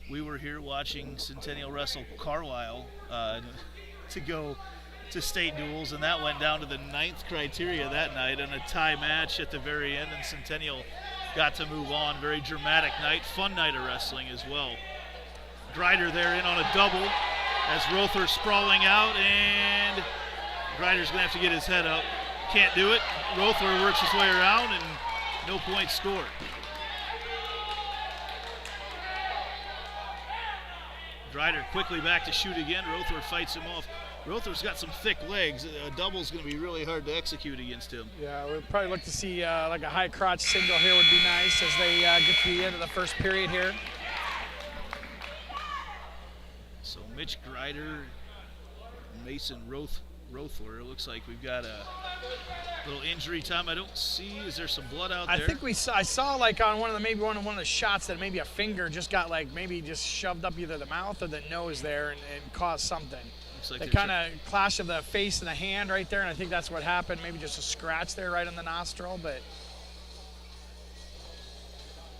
[SPEAKER 3] we were here watching Centennial wrestle Carlisle to go to state duels, and that went down to the 9th criteria that night in a tie match at the very end, and Centennial got to move on. Very dramatic night, fun night of wrestling as well. Grider there in on a double as Rothler sprawling out, and Grider's going to have to get his head up. Can't do it. Rothler works his way around, and no points scored. Grider quickly back to shoot again. Rothler fights him off. Rothler's got some thick legs. A double's going to be really hard to execute against him.
[SPEAKER 2] Yeah, we'll probably look to see like a high crotch single here would be nice as they get to the end of the first period here.
[SPEAKER 3] So Mitch Grider, Mason Rothler. It looks like we've got a little injury time. I don't see. Is there some blood out there?
[SPEAKER 2] I think I saw like on one of the shots that maybe a finger just got like maybe just shoved up either the mouth or the nose there and caused something.
[SPEAKER 3] Like
[SPEAKER 2] the kind of clash of the face and the hand right there, and I think that's what happened. Maybe just a scratch there right on the nostril, but.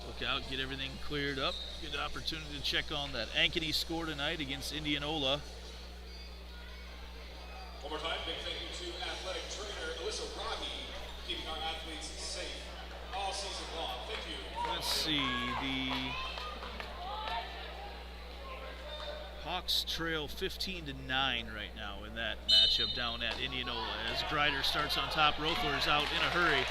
[SPEAKER 3] Look out, get everything cleared up. Good opportunity to check on that Ankeny score tonight against Indianola.
[SPEAKER 1] One more time, big thank you to athletic trainer Alyssa Rogge, keeping our athletes safe all season long. Thank you.
[SPEAKER 3] Let's see, the Hawks trail 15-9 right now in that matchup down at Indianola as Grider starts on top. Rothler's out in a hurry.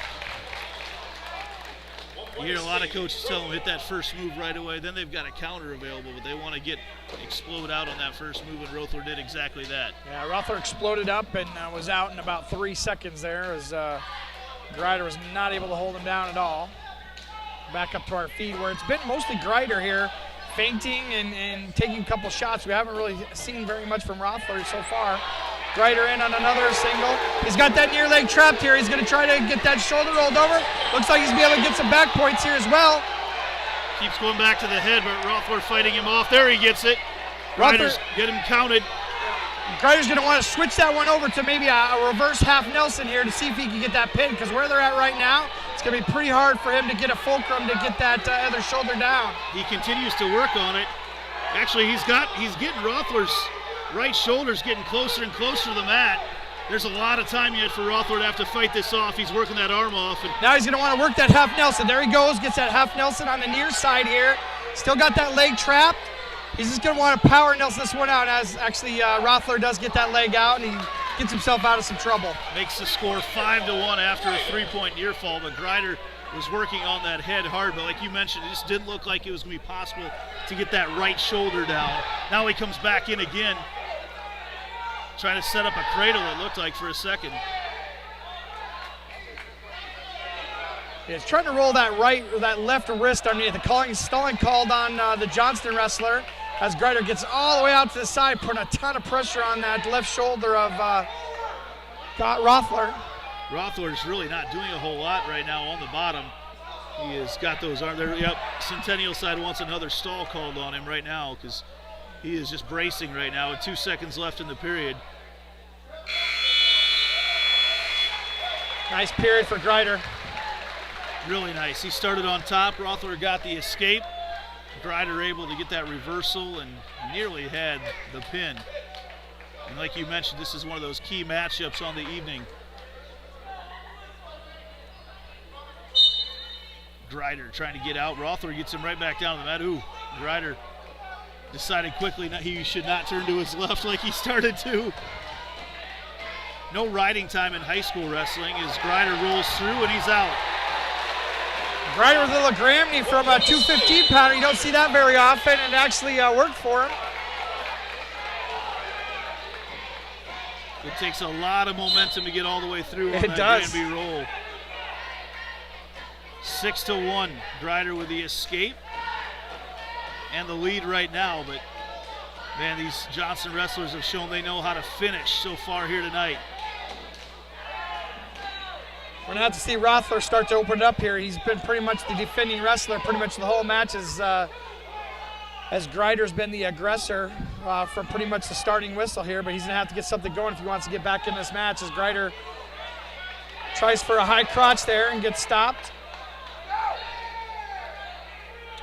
[SPEAKER 3] You hear a lot of coaches tell them hit that first move right away, then they've got a counter available, but they want to explode out on that first move, and Rothler did exactly that.
[SPEAKER 2] Yeah, Rothler exploded up and was out in about 3 seconds there as Grider was not able to hold him down at all. Back up to our feet where it's been mostly Grider here, feinting and taking a couple shots. We haven't really seen very much from Rothler so far. Grider in on another single. He's got that near leg trapped here. He's going to try to get that shoulder rolled over. Looks like he's going to be able to get some back points here as well.
[SPEAKER 3] Keeps going back to the head, but Rothler fighting him off. There he gets it. Grider's get him counted.
[SPEAKER 2] Grider's going to want to switch that one over to maybe a reverse half Nelson here to see if he can get that pin, because where they're at right now, it's going to be pretty hard for him to get a fulcrum to get that other shoulder down.
[SPEAKER 3] He continues to work on it. Actually, he's getting Rothler's right shoulder's getting closer and closer to the mat. There's a lot of time yet for Rothler to have to fight this off. He's working that arm off. And
[SPEAKER 2] now he's going to want to work that half Nelson. There he goes, gets that half Nelson on the near side here. Still got that leg trapped. He's just going to want to power Nelson this one out as actually Rothler does get that leg out and he gets himself out of some trouble.
[SPEAKER 3] Makes the score 5-1 after a 3-point near fall, but Grider was working on that head hard, but like you mentioned, it just didn't look like it was going to be possible to get that right shoulder down. Now he comes back in again, trying to set up a cradle, it looked like, for a second.
[SPEAKER 2] Yeah, he's trying to roll that left wrist underneath. The stalling called on the Johnston wrestler as Greider gets all the way out to the side, putting a ton of pressure on that left shoulder of Rothler.
[SPEAKER 3] Rothler's really not doing a whole lot right now on the bottom. He has got those arms there. Yep, Centennial side wants another stall called on him right now because he is just bracing right now with 2 seconds left in the period.
[SPEAKER 2] Nice period for Greider.
[SPEAKER 3] Really nice. He started on top. Rothler got the escape. Greider able to get that reversal and nearly had the pin. And like you mentioned, this is one of those key matchups on the evening. Greider trying to get out. Rothler gets him right back down to the mat. Ooh, Greider decided quickly he should not turn to his left like he started to. No riding time in high school wrestling as Greider rolls through and he's out.
[SPEAKER 2] Greider with a little Grammy from a 215 pounder. You don't see that very often, and it actually worked for him.
[SPEAKER 3] It takes a lot of momentum to get all the way through on
[SPEAKER 2] it
[SPEAKER 3] that
[SPEAKER 2] does.
[SPEAKER 3] Granby roll. 6-1, Greider with the escape and the lead right now, but man, these Johnston wrestlers have shown they know how to finish so far here tonight.
[SPEAKER 2] We're going to have to see Rothler start to open it up here. He's been pretty much the defending wrestler pretty much the whole match as Greider's been the aggressor from pretty much the starting whistle here, but he's going to have to get something going if he wants to get back in this match as Greider tries for a high crotch there and gets stopped.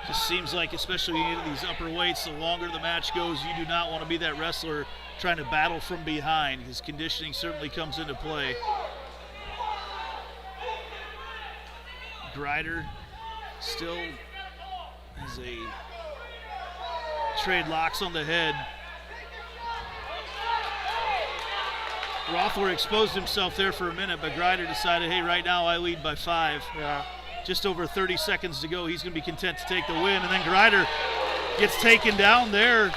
[SPEAKER 3] Just seems like, especially in these upper weights, the longer the match goes, you do not want to be that wrestler trying to battle from behind. His conditioning certainly comes into play. Greider still has a trade locks on the head. Rothler exposed himself there for a minute, but Greider decided, hey, right now I lead by 5.
[SPEAKER 2] Yeah.
[SPEAKER 3] Just over 30 seconds to go. He's going to be content to take the win. And then Greider gets taken down there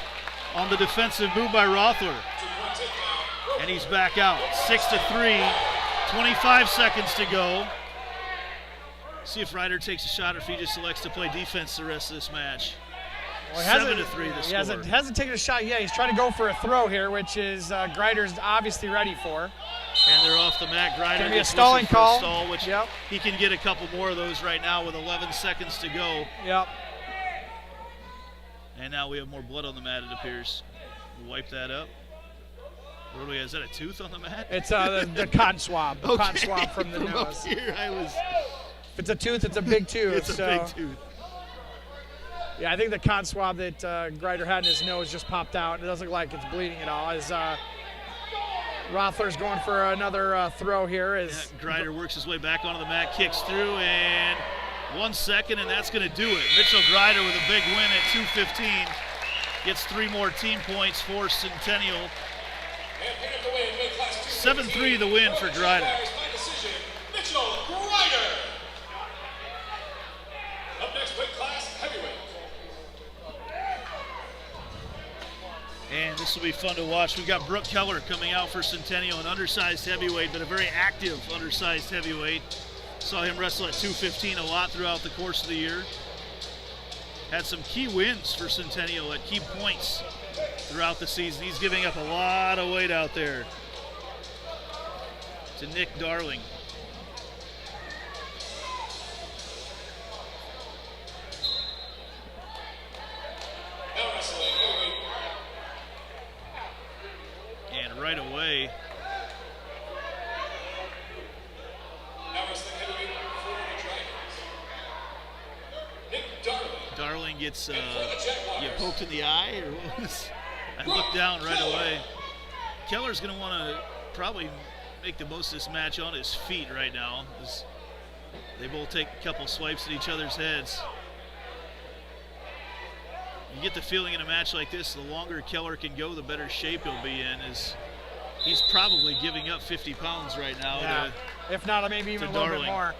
[SPEAKER 3] on the defensive move by Rothler. And he's back out. 6-3, 25 seconds to go. See if Greider takes a shot or if he just selects to play defense the rest of this match.
[SPEAKER 2] Well,
[SPEAKER 3] 7-3 the
[SPEAKER 2] he
[SPEAKER 3] score.
[SPEAKER 2] hasn't taken a shot yet. He's trying to go for a throw here, which is Greider's obviously ready for.
[SPEAKER 3] And they're off the mat. Greider
[SPEAKER 2] Gonna be a
[SPEAKER 3] gets
[SPEAKER 2] stalling
[SPEAKER 3] for
[SPEAKER 2] call.
[SPEAKER 3] a stall, which
[SPEAKER 2] Yep.
[SPEAKER 3] he can get a couple more of those right now with 11 seconds to go.
[SPEAKER 2] Yep.
[SPEAKER 3] And now we have more blood on the mat, it appears. We'll wipe that up. What do we have? Is that a tooth on the mat?
[SPEAKER 2] It's the cotton swab.
[SPEAKER 3] Okay.
[SPEAKER 2] Cotton swab from the
[SPEAKER 3] From up
[SPEAKER 2] nose.
[SPEAKER 3] here,
[SPEAKER 2] If it's a tooth, it's a big tooth.
[SPEAKER 3] it's a big tooth.
[SPEAKER 2] Yeah, I think the cotton swab that Greider had in his nose just popped out. It doesn't look like it's bleeding at all. As Rothler's going for another throw here.
[SPEAKER 3] Greider works his way back onto the mat, kicks through, and 1 second, and that's going to do it. Mitchell Greider with a big win at 2:15. Gets 3 more team points for Centennial. 7-3 the win for Greider.
[SPEAKER 1] Mitchell Greider. Up next, weight class, heavyweight.
[SPEAKER 3] And this will be fun to watch. We've got Brooke Keller coming out for Centennial, an undersized heavyweight, but a very active undersized heavyweight. Saw him wrestle at 215 a lot throughout the course of the year. Had some key wins for Centennial at key points throughout the season. He's giving up a lot of weight out there to Nick Darling.
[SPEAKER 1] Now wrestling heavyweight.
[SPEAKER 3] And right away,
[SPEAKER 1] Now wrestling heavyweight for the Dragons. Nick Darling.
[SPEAKER 3] Darling gets poked in the eye, or what was? I looked down right away. Keller's going to want to probably make the most of this match on his feet right now, as they both take a couple swipes at each other's heads. You get the feeling in a match like this, the longer Keller can go, the better shape he'll be in, as he's probably giving up 50 pounds right now.
[SPEAKER 2] Yeah. If not, maybe even a little bit more.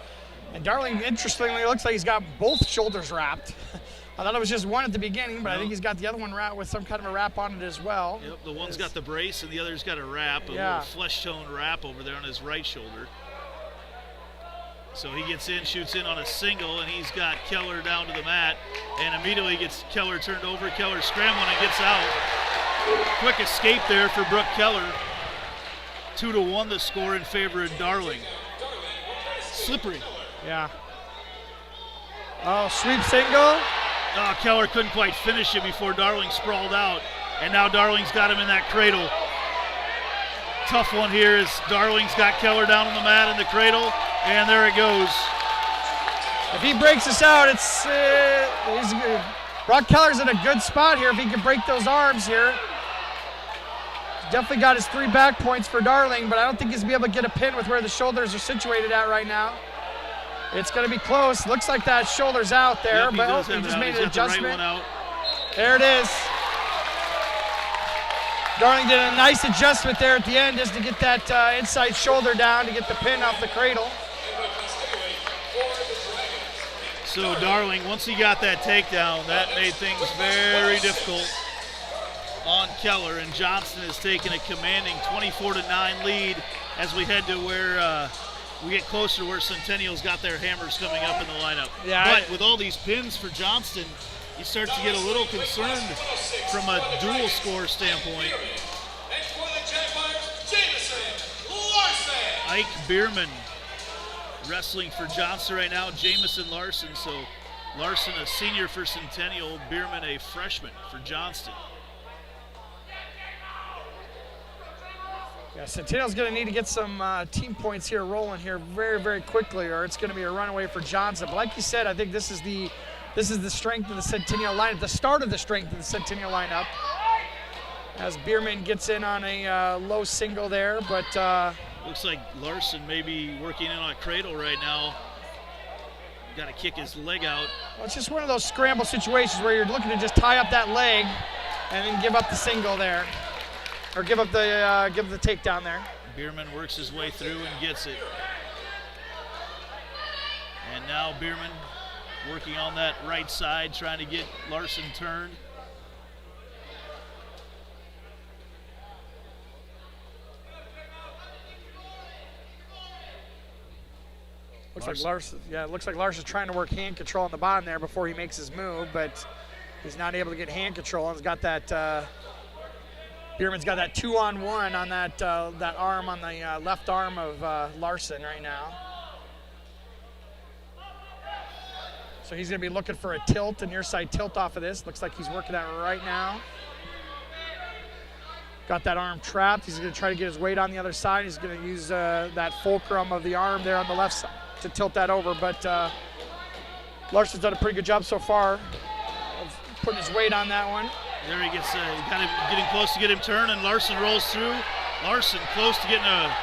[SPEAKER 2] And Darling, interestingly, looks like he's got both shoulders wrapped. I thought it was just one at the beginning, but I think he's got the other one wrapped with some kind of a wrap on it as well.
[SPEAKER 3] Yep, the one's got the brace and the other's got a wrap, a little flesh tone wrap over there on his right shoulder. So he gets in, shoots in on a single, and he's got Keller down to the mat, and immediately gets Keller turned over. Keller scrambling and gets out. Quick escape there for Brooke Keller. 2-1 the score in favor of Darling. Slippery.
[SPEAKER 2] Yeah. Oh, sweep single.
[SPEAKER 3] Oh, Keller couldn't quite finish it before Darling sprawled out, and now Darling's got him in that cradle. Tough one here as Darling's got Keller down on the mat in the cradle, and there it goes.
[SPEAKER 2] If he breaks this out, Brock Keller's in a good spot here if he can break those arms here. He's definitely got his 3 back points for Darling, but I don't think he's going to be able to get a pin with where the shoulders are situated at right now. It's going to be close. Looks like that shoulder's out there,
[SPEAKER 3] yep,
[SPEAKER 2] but he just made an adjustment.
[SPEAKER 3] The right one out.
[SPEAKER 2] There it is. Darling did a nice adjustment there at the end just to get that inside shoulder down to get the pin off the cradle.
[SPEAKER 3] So Darling, once he got that takedown, that made things very difficult on Keller, and Johnston has taken a commanding 24-9 lead as we head to where we get closer to where Centennial's got their hammers coming up in the lineup.
[SPEAKER 2] Yeah,
[SPEAKER 3] but with all these pins for Johnston, you start to get a little concerned from a dual score standpoint. Ike Bierman wrestling for Johnston right now. Jamison Larson. So Larson a senior for Centennial, Bierman a freshman for Johnston.
[SPEAKER 2] Yeah, Centennial's going to need to get some team points here rolling here very, very quickly, or it's going to be a runaway for Johnston. But like you said, I think this is the strength of the Centennial lineup, the start of the strength of the Centennial lineup. As Bierman gets in on a low single there, but
[SPEAKER 3] looks like Larson may be working in on a cradle right now. Got to kick his leg out.
[SPEAKER 2] Well, it's just one of those scramble situations where you're looking to just tie up that leg and then give up the single there. Or give the takedown there.
[SPEAKER 3] Bierman works his way through and gets it. And now Bierman working on that right side, trying to get Larson turned.
[SPEAKER 2] Looks like Larson. Yeah, it looks like Larson's trying to work hand control on the bottom there before he makes his move, but he's not able to get hand control. And he's got that. Bierman's got that 2-on-1 on that arm on the left arm of Larson right now. So he's going to be looking for a tilt, a near side tilt off of this. Looks like he's working that right now. Got that arm trapped. He's going to try to get his weight on the other side. He's going to use that fulcrum of the arm there on the left side to tilt that over. But Larson's done a pretty good job so far of putting his weight on that one.
[SPEAKER 3] There he gets, kind of getting close to get him turned, and Larson rolls through. Larson close to getting a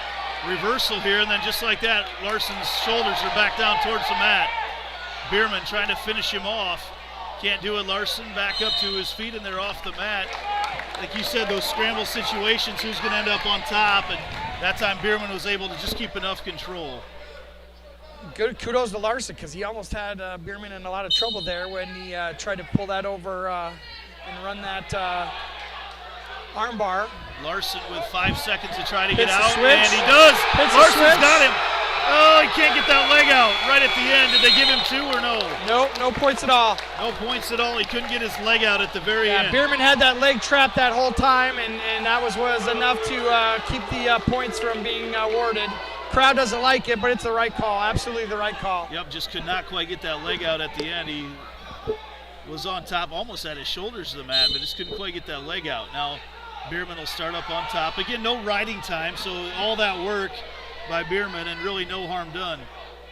[SPEAKER 3] reversal here, and then just like that, Larson's shoulders are back down towards the mat. Bierman trying to finish him off. Can't do it. Larson back up to his feet, and they're off the mat. Like you said, those scramble situations, who's going to end up on top, and that time Bierman was able to just keep enough control.
[SPEAKER 2] Good kudos to Larson, because he almost had Bierman in a lot of trouble there when he tried to pull that over and run that arm bar.
[SPEAKER 3] Larson with 5 seconds to try to get
[SPEAKER 2] Hits
[SPEAKER 3] out,
[SPEAKER 2] the
[SPEAKER 3] and he does. Larson's
[SPEAKER 2] switch.
[SPEAKER 3] got him. Oh, he can't get that leg out right at the end. Did they give him 2 or no?
[SPEAKER 2] Nope, no points at all.
[SPEAKER 3] No points at all. He couldn't get his leg out at the very end.
[SPEAKER 2] Bierman had that leg trapped that whole time, and that was enough to keep the points from being awarded. Crowd doesn't like it, but it's the right call. Absolutely the right call.
[SPEAKER 3] Yep, just could not quite get that leg out at the end. He was on top, almost at his shoulders of the mat, but just couldn't quite get that leg out. Now Bierman will start up on top. Again, no riding time, so all that work by Bierman and really no harm done.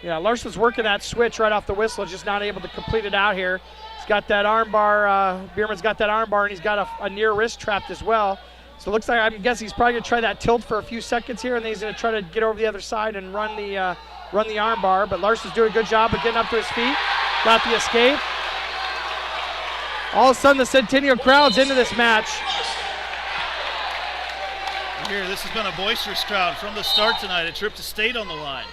[SPEAKER 2] Yeah, Larson's working that switch right off the whistle, just not able to complete it out here. He's got that arm bar, Bierman's got that arm bar, and he's got a near wrist trapped as well. So it looks like, I'm guessing he's probably going to try that tilt for a few seconds here, and then he's going to try to get over the other side and run the arm bar. But Larson's doing a good job of getting up to his feet. Got the escape. All of a sudden, the Centennial crowd's into this match.
[SPEAKER 3] Here, this has been a boisterous crowd from the start tonight. A trip to state on the line.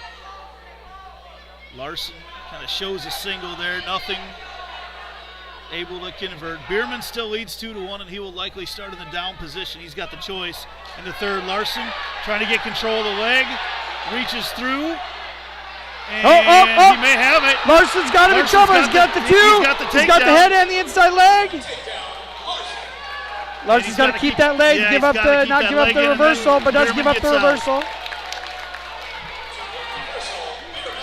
[SPEAKER 3] Larson kind of shows a single there, nothing able to convert. Bierman still leads 2-1, and he will likely start in the down position. He's got the choice in the third. Larson trying to get control of the leg, reaches through, and he may have it.
[SPEAKER 2] Larson's got him in trouble. He's got the two. He's got the head and the inside leg. Larson's got to keep that leg, not give up the reversal, but does give up the reversal.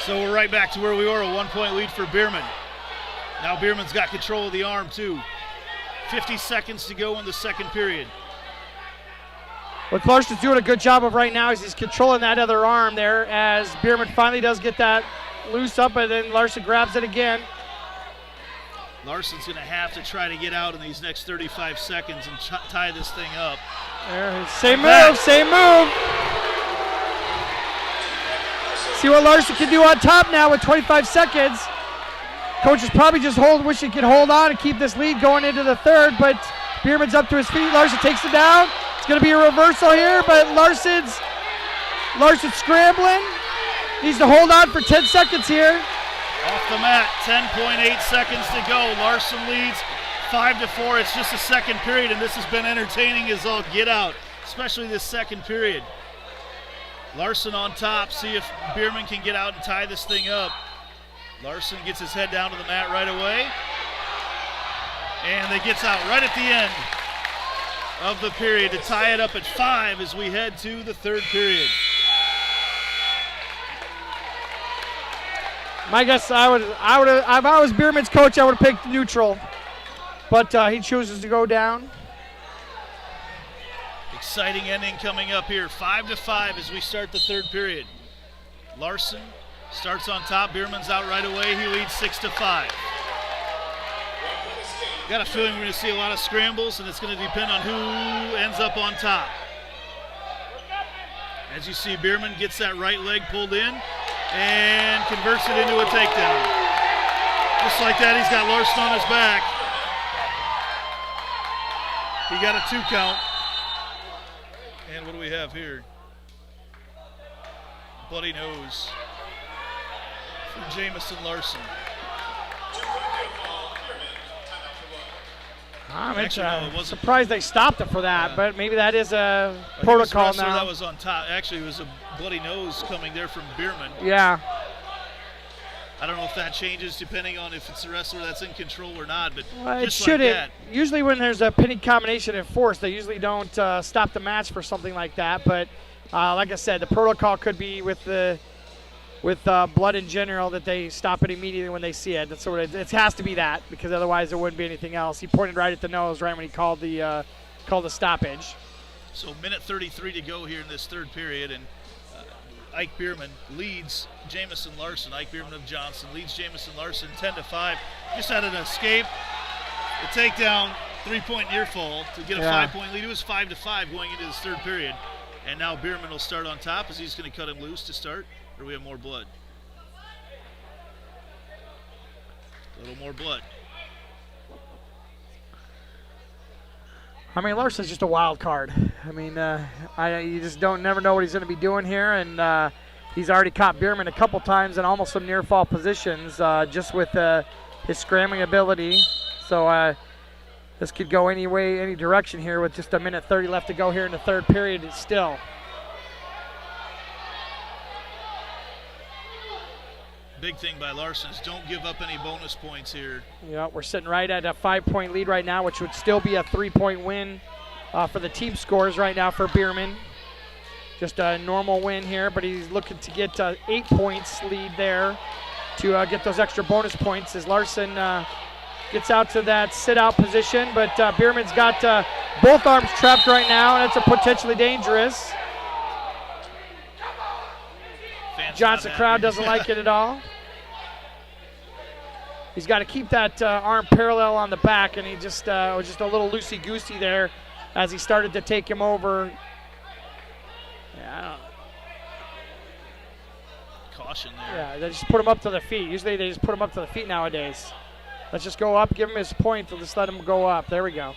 [SPEAKER 3] So we're right back to where we were, a 1-point lead for Bierman. Now Bierman's got control of the arm too. 50 seconds to go in the second period.
[SPEAKER 2] What Larson's doing a good job of right now is he's controlling that other arm there as Bierman finally does get that loose up, and then Larson grabs it again.
[SPEAKER 3] Larson's going to have to try to get out in these next 35 seconds and tie this thing up.
[SPEAKER 2] There, same move. See what Larson can do on top now with 25 seconds. Coach is probably just wish he could hold on and keep this lead going into the third, but Bierman's up to his feet. Larson takes it down. It's going to be a reversal here, but Larson's scrambling. Needs to hold on for 10 seconds here.
[SPEAKER 3] Off the mat, 10.8 seconds to go. Larson leads 5-4. It's just a second period, and this has been entertaining as all get out, especially this second period. Larson on top, see if Bierman can get out and tie this thing up. Larson gets his head down to the mat right away, and it gets out right at the end of the period to tie it up at 5 as we head to the third period.
[SPEAKER 2] My guess, if I was Bierman's coach, I would have picked neutral, but he chooses to go down.
[SPEAKER 3] Exciting ending coming up here, 5-5 as we start the third period. Larson starts on top. Bierman's out right away. He leads 6-5. Got a feeling we're going to see a lot of scrambles, and it's going to depend on who ends up on top. As you see, Bierman gets that right leg pulled in and converts it into a takedown. Just like that, he's got Larson on his back. He got a 2 count. And what do we have here? Bloody nose for Jamison Larson.
[SPEAKER 2] I'm surprised they stopped it for that, but maybe that is a protocol now.
[SPEAKER 3] That was on top. Actually, it was a bloody nose coming there from Bierman.
[SPEAKER 2] Yeah.
[SPEAKER 3] I don't know if that changes depending on if it's the wrestler that's in control or not, but
[SPEAKER 2] it shouldn't. Usually when there's a pinning combination enforced, they usually don't stop the match for something like that. But like I said, the protocol could be with blood in general that they stop it immediately when they see it. That's what it has to be that, because otherwise there wouldn't be anything else. He pointed right at the nose right when he called the stoppage.
[SPEAKER 3] So minute 33 to go here in this third period, and Ike Bierman leads Jamison Larson. Ike Bierman of Johnston leads Jamison Larson 10-5. Just had an escape, a takedown, 3-point near fall to get a 5-point lead. It was 5-5 going into this third period, and now Bierman will start on top as he's going to cut him loose to start. Or do we have more blood? A little more blood.
[SPEAKER 2] I mean, Larson's just a wild card. I mean, you just never know what he's going to be doing here, and he's already caught Bierman a couple times in almost some near-fall positions just with his scrambling ability. So this could go any way, any direction here with just a minute 30 left to go here in the third period still.
[SPEAKER 3] Big thing by Larson is don't give up any bonus points here.
[SPEAKER 2] Yeah, we're sitting right at a 5-point lead right now, which would still be a 3-point win for the team scores right now for Bierman. Just a normal win here, but he's looking to get 8 points lead there to get those extra bonus points as Larson gets out to that sit-out position. But Bierman's got both arms trapped right now, and that's potentially dangerous. Johnston crowd doesn't like it at all. He's got to keep that arm parallel on the back, and he just was just a little loosey-goosey there as he started to take him over. Yeah, I don't know.
[SPEAKER 3] Caution there.
[SPEAKER 2] Yeah, they just put him up to the feet. Usually they just put him up to the feet nowadays. Let's just go up, give him his point, and just let him go up. There we go.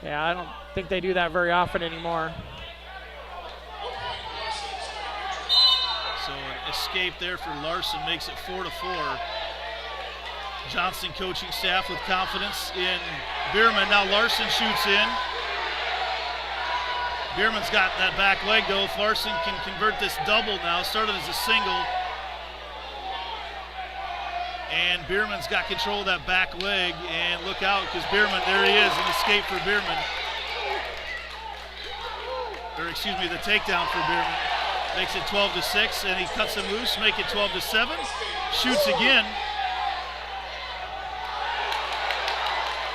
[SPEAKER 2] Yeah, I don't think they do that very often anymore.
[SPEAKER 3] So a escape there for Larson, makes it 4-4. Johnston coaching staff with confidence in Bierman. Now Larson shoots in. Bierman's got that back leg though. If Larson can convert this double now, started as a single. And Bierman's got control of that back leg, and look out because Bierman, there he is, an escape for Bierman. Or excuse me, the takedown for Bierman. Makes it 12-6, and he cuts him loose, make it 12-7. Shoots again.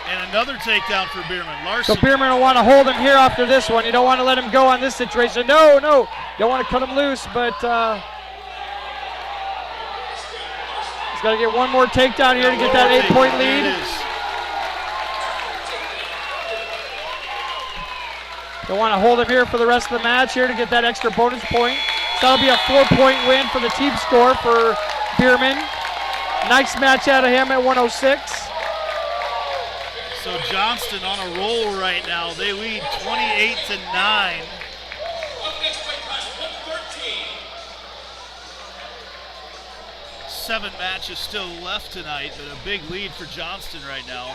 [SPEAKER 3] And another takedown for Bierman. Larson.
[SPEAKER 2] So Bierman will want to hold him here after this one. You don't want to let him go on this situation. No, no. Don't want to cut him loose, but he's got to get one more takedown here to get that 8-point lead. Don't want to hold him here for the rest of the match here to get that extra bonus point. So that'll be a 4-point win for the team score for Bierman. Nice match out of him at 106.
[SPEAKER 3] So Johnston on a roll right now. They lead 28-9. Seven matches still left tonight, but a big lead for Johnston right now.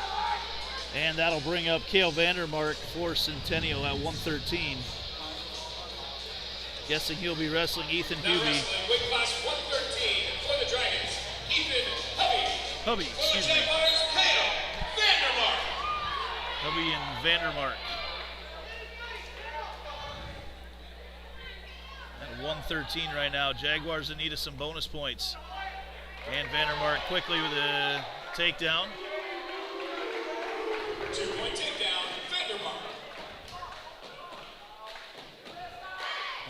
[SPEAKER 3] And that'll bring up Cale Vandermark for Centennial at 113. Guessing he'll be wrestling Ethan Hubie.
[SPEAKER 1] Weight class 113 for the Dragons, Ethan
[SPEAKER 3] Hubie, excuse me. Hubie and Vandermark. At 113 right now. Jaguars in need of some bonus points. And Vandermark quickly with a takedown.
[SPEAKER 1] 2-point takedown, Vandermark.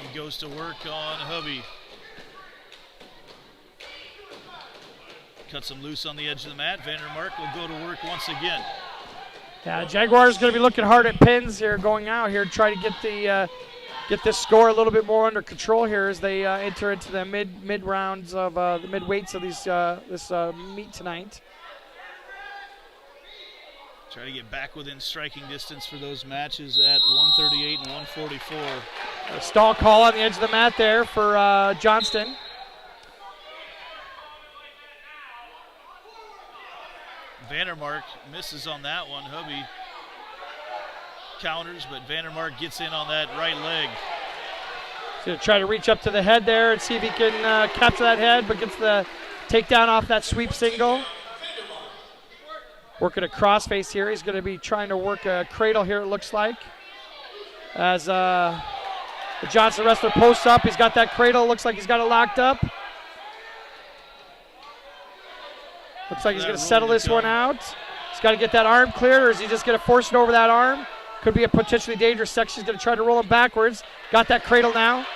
[SPEAKER 3] He goes to work on Hubie. Cuts him loose on the edge of the mat. Vandermark will go to work once again.
[SPEAKER 2] Yeah, Jaguars going to be looking hard at pins here going out here to try to get this score a little bit more under control here as they enter into the mid rounds of the mid weights of this meet tonight.
[SPEAKER 3] Try to get back within striking distance for those matches at 138 and 144.
[SPEAKER 2] A stall call on the edge of the mat there for Johnston.
[SPEAKER 3] Vandermark misses on that one. Hubie counters, but Vandermark gets in on that right leg.
[SPEAKER 2] He's going to try to reach up to the head there and see if he can capture that head, but gets the takedown off that sweep single. Working a crossface here. He's going to be trying to work a cradle here, it looks like. As the Johnston wrestler posts up, he's got that cradle. Looks like he's got it locked up. Looks like he's going to settle this one out. He's got to get that arm cleared, or is he just going to force it over that arm? Could be a potentially dangerous section. He's going to try to roll him backwards. Got that cradle now.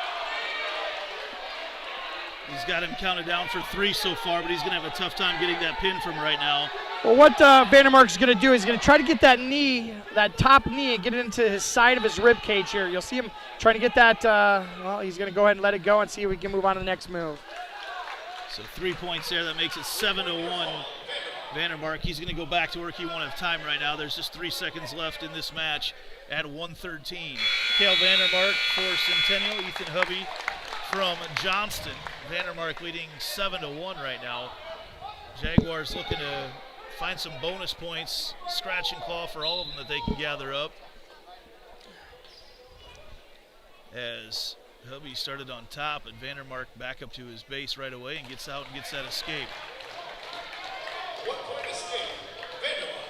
[SPEAKER 3] He's got him counted down for 3 so far, but he's going to have a tough time getting that pin from right now.
[SPEAKER 2] Well, what Vandermark's going to do is he's going to try to get that knee, that top knee, and get it into his side of his rib cage here. You'll see him trying to get that. Well, he's going to go ahead and let it go and see if we can move on to the next move.
[SPEAKER 3] So 3 points there. That makes it 7-1. Vandermark, he's going to go back to work. He won't have time right now. There's just 3 seconds left in this match at 113. Cale Vandermark for Centennial. Ethan Hubie from Johnston. Vandermark leading 7-1 right now. Jaguars looking to find some bonus points, scratch and claw for all of them that they can gather up. As Hubie started on top, and Vandermark back up to his base right away and gets out and gets that escape.
[SPEAKER 1] 1-point escape, Vandermark.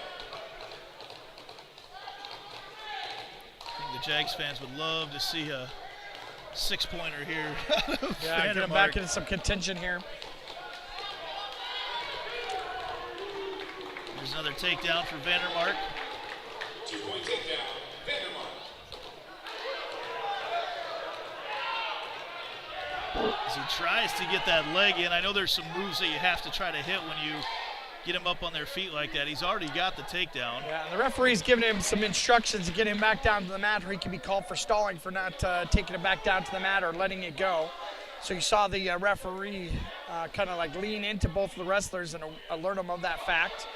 [SPEAKER 3] I think the Jags fans would love to see a 6-pointer here.
[SPEAKER 2] Yeah, get him back into some contention here.
[SPEAKER 3] There's another takedown for Vandermark.
[SPEAKER 1] 2-point takedown, Vandermark.
[SPEAKER 3] As he tries to get that leg in. I know there's some moves that you have to try to hit when you get him up on their feet like that. He's already got the takedown.
[SPEAKER 2] Yeah, the referee's giving him some instructions to get him back down to the mat, or he can be called for stalling for not taking it back down to the mat or letting it go. So you saw the referee kind of like lean into both of the wrestlers and alert them of that fact.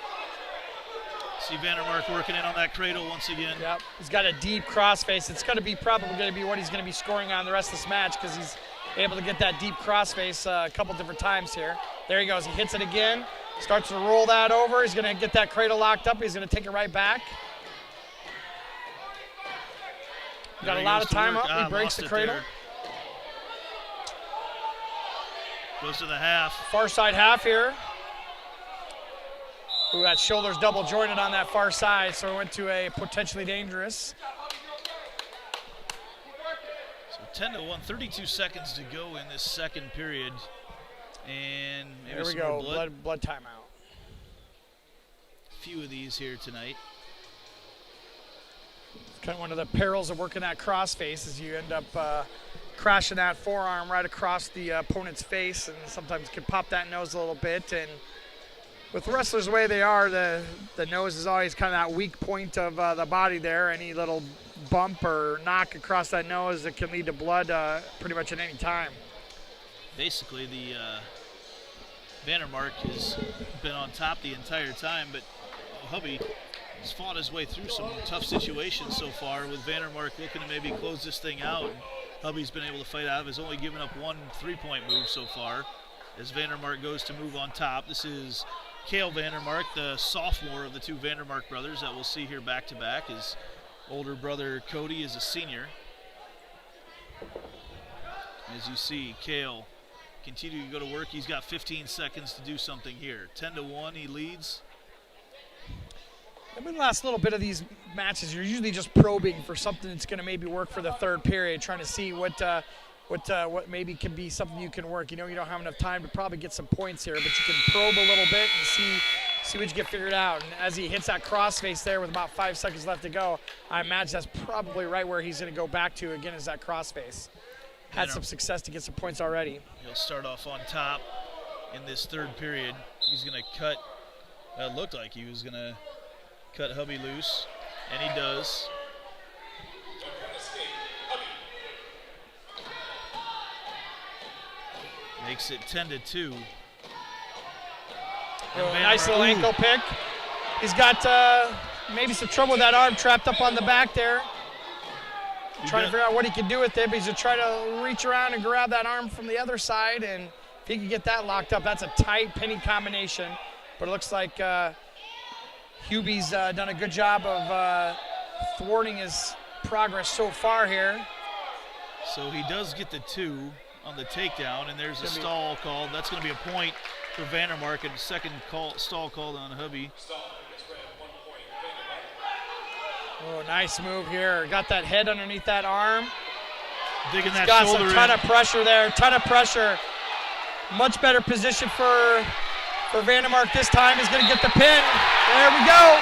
[SPEAKER 3] See Vandermark working in on that cradle once again.
[SPEAKER 2] Yep, he's got a deep crossface. It's going to be probably going to be what he's going to be scoring on the rest of this match because he's able to get that deep crossface a couple different times here. There he goes. He hits it again. Starts to roll that over. He's going to get that cradle locked up. He's going to take it right back. Got a lot of time up. He breaks the cradle.
[SPEAKER 3] Goes to the half.
[SPEAKER 2] Far side half here. Ooh, that shoulder's double jointed on that far side, so it went to a potentially dangerous.
[SPEAKER 3] So 10-1, 32 seconds to go in this second period. And maybe
[SPEAKER 2] there we
[SPEAKER 3] some
[SPEAKER 2] go,
[SPEAKER 3] more
[SPEAKER 2] blood timeout.
[SPEAKER 3] A few of these here tonight.
[SPEAKER 2] It's kind of one of the perils of working that crossface is you end up crashing that forearm right across the opponent's face, and sometimes can pop that nose a little bit. And with wrestlers the way they are, the nose is always kind of that weak point of the body there. Any little bump or knock across that nose that can lead to blood pretty much at any time.
[SPEAKER 3] Basically, the Vandermark has been on top the entire time, but Hubby has fought his way through some tough situations so far, with Vandermark looking to maybe close this thing out. And Hubby's been able to fight out of it. Has only given up one 3-point move so far as Vandermark goes to move on top. This is Cale Vandermark, the sophomore of the two Vandermark brothers that we'll see here back-to-back. His older brother Cody is a senior. As you see, Cale continue to go to work. He's got 15 seconds to do something here. 10-1, he leads.
[SPEAKER 2] In the last little bit of these matches, you're usually just probing for something that's going to maybe work for the third period, trying to see what maybe can be something you can work. You know, you don't have enough time to probably get some points here, but you can probe a little bit and see what you get figured out. And as he hits that crossface there with about 5 seconds left to go, I imagine that's probably right where he's going to go back to again, is that crossface. Had some success to get some points already.
[SPEAKER 3] He'll start off on top in this third period. He's going to cut, it looked like he was going to cut Hubby loose, and he does. Makes it 10-2.
[SPEAKER 2] Nice little ankle pick. He's got maybe some trouble with that arm trapped up on the back there. Trying to figure out what he can do with it, but he's going to try to reach around and grab that arm from the other side, and if he can get that locked up, that's a tight pinning combination. But it looks like Hubie's done a good job of thwarting his progress so far here.
[SPEAKER 3] So he does get the 2 on the takedown, and there's a stall called. That's going to be a point for Vandermark, and second stall called on Hubby.
[SPEAKER 2] Oh, nice move here. Got that head underneath that arm.
[SPEAKER 3] Digging that
[SPEAKER 2] got
[SPEAKER 3] shoulder
[SPEAKER 2] some ton
[SPEAKER 3] in.
[SPEAKER 2] of pressure there, ton of pressure. Much better position for Vandermark this time. He's going to get the pin. There we go.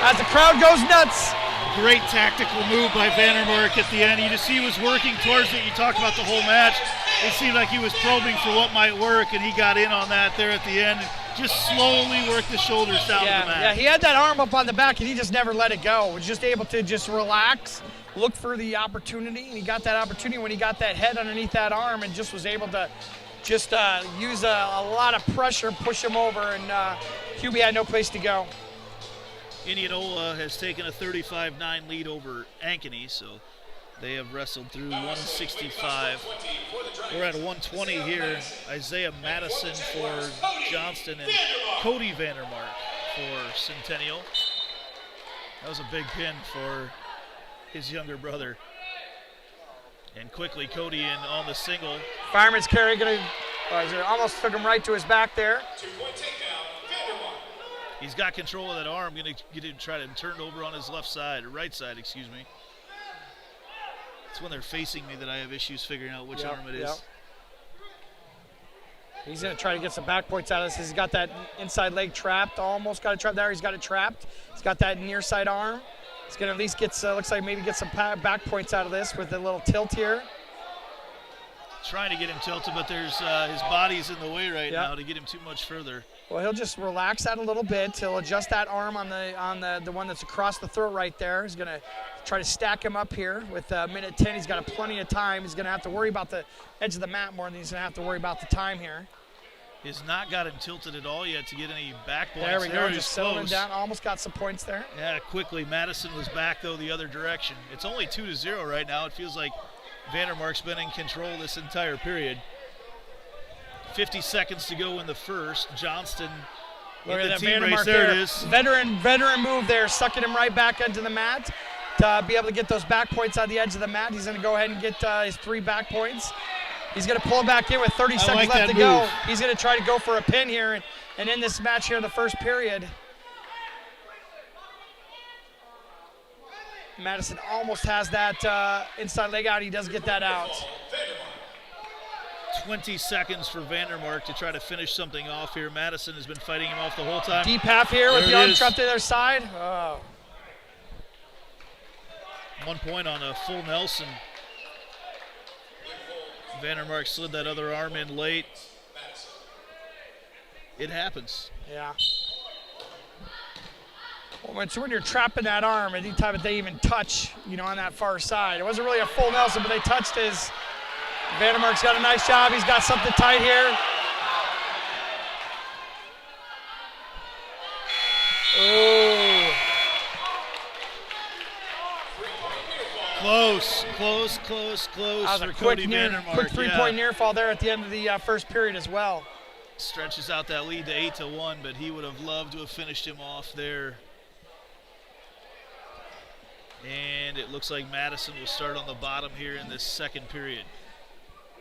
[SPEAKER 2] As the crowd goes nuts.
[SPEAKER 3] Great tactical move by Vandermark at the end. You just see he was working towards it. You talked about the whole match. It seemed like he was probing for what might work, and he got in on that there at the end. Just slowly worked the shoulders down to the mat.
[SPEAKER 2] Yeah, he had that arm up on the back, and he just never let it go. Was just able to just relax, look for the opportunity, and he got that opportunity when he got that head underneath that arm and just was able to just use a lot of pressure, push him over, and Hubie had no place to go.
[SPEAKER 3] Indianola has taken a 35-9 lead over Ankeny, so they have wrestled through 165. We're at 120 here. Isaiah Madison for Johnston and Cody Vandermark for Centennial. That was a big pin for his younger brother. And quickly Cody in on the single.
[SPEAKER 2] Fireman's carry almost took him right to his back there.
[SPEAKER 3] He's got control of that arm. Going to get him try to turn over on his left side, or right side, excuse me. It's when they're facing me that I have issues figuring out which arm it is.
[SPEAKER 2] Yep. He's going to try to get some back points out of this. He's got that inside leg trapped. Almost got it trapped there. He's got it trapped. He's got that near side arm. He's going to at least get, looks like maybe get some back points out of this with a little tilt here.
[SPEAKER 3] Trying to get him tilted, but there's his body's in the way right now to get him too much further.
[SPEAKER 2] Well, he'll just relax that a little bit. He'll adjust that arm on the one that's across the throat right there. He's going to try to stack him up here with minute 10. He's got plenty of time. He's going to have to worry about the edge of the mat more than he's going to have to worry about the time here.
[SPEAKER 3] He's not got him tilted at all yet to get any back points.
[SPEAKER 2] There we go, just settling down. Almost got some points there.
[SPEAKER 3] Yeah, quickly. Madison was back, though, the other direction. It's only 2-0 right now. It feels like Vandermark's been in control this entire period. 50 seconds to go in the first. Johnston
[SPEAKER 2] Look
[SPEAKER 3] in
[SPEAKER 2] at
[SPEAKER 3] the
[SPEAKER 2] that
[SPEAKER 3] team
[SPEAKER 2] Vandermark
[SPEAKER 3] race. There
[SPEAKER 2] there.
[SPEAKER 3] it is.
[SPEAKER 2] Veteran move there, sucking him right back into the mat to be able to get those back points on the edge of the mat. He's going to go ahead and get his 3 back points. He's going to pull back in with 30 seconds left to go. He's going to try to go for a pin here and end this match here in the first period. Madison almost has that inside leg out. He does get that out.
[SPEAKER 3] 20 seconds for Vandermark to try to finish something off here. Madison has been fighting him off the whole time.
[SPEAKER 2] Deep half here with
[SPEAKER 3] There
[SPEAKER 2] the
[SPEAKER 3] it
[SPEAKER 2] arm
[SPEAKER 3] is.
[SPEAKER 2] trapped to their side. Oh.
[SPEAKER 3] 1 point on a full Nelson. Vandermark slid that other arm in late. It happens.
[SPEAKER 2] Yeah. Well, when you're trapping that arm, anytime that they even touch, on that far side. It wasn't really a full Nelson, but they touched his. Vandermark's got a nice job. He's got something tight here. Oh.
[SPEAKER 3] Close
[SPEAKER 2] That was
[SPEAKER 3] for
[SPEAKER 2] a
[SPEAKER 3] Cody Vandermark.
[SPEAKER 2] quick three-point near fall there at the end of the first period as well.
[SPEAKER 3] Stretches out that lead to 8-1, but he would have loved to have finished him off there. And it looks like Madison will start on the bottom here in this second period.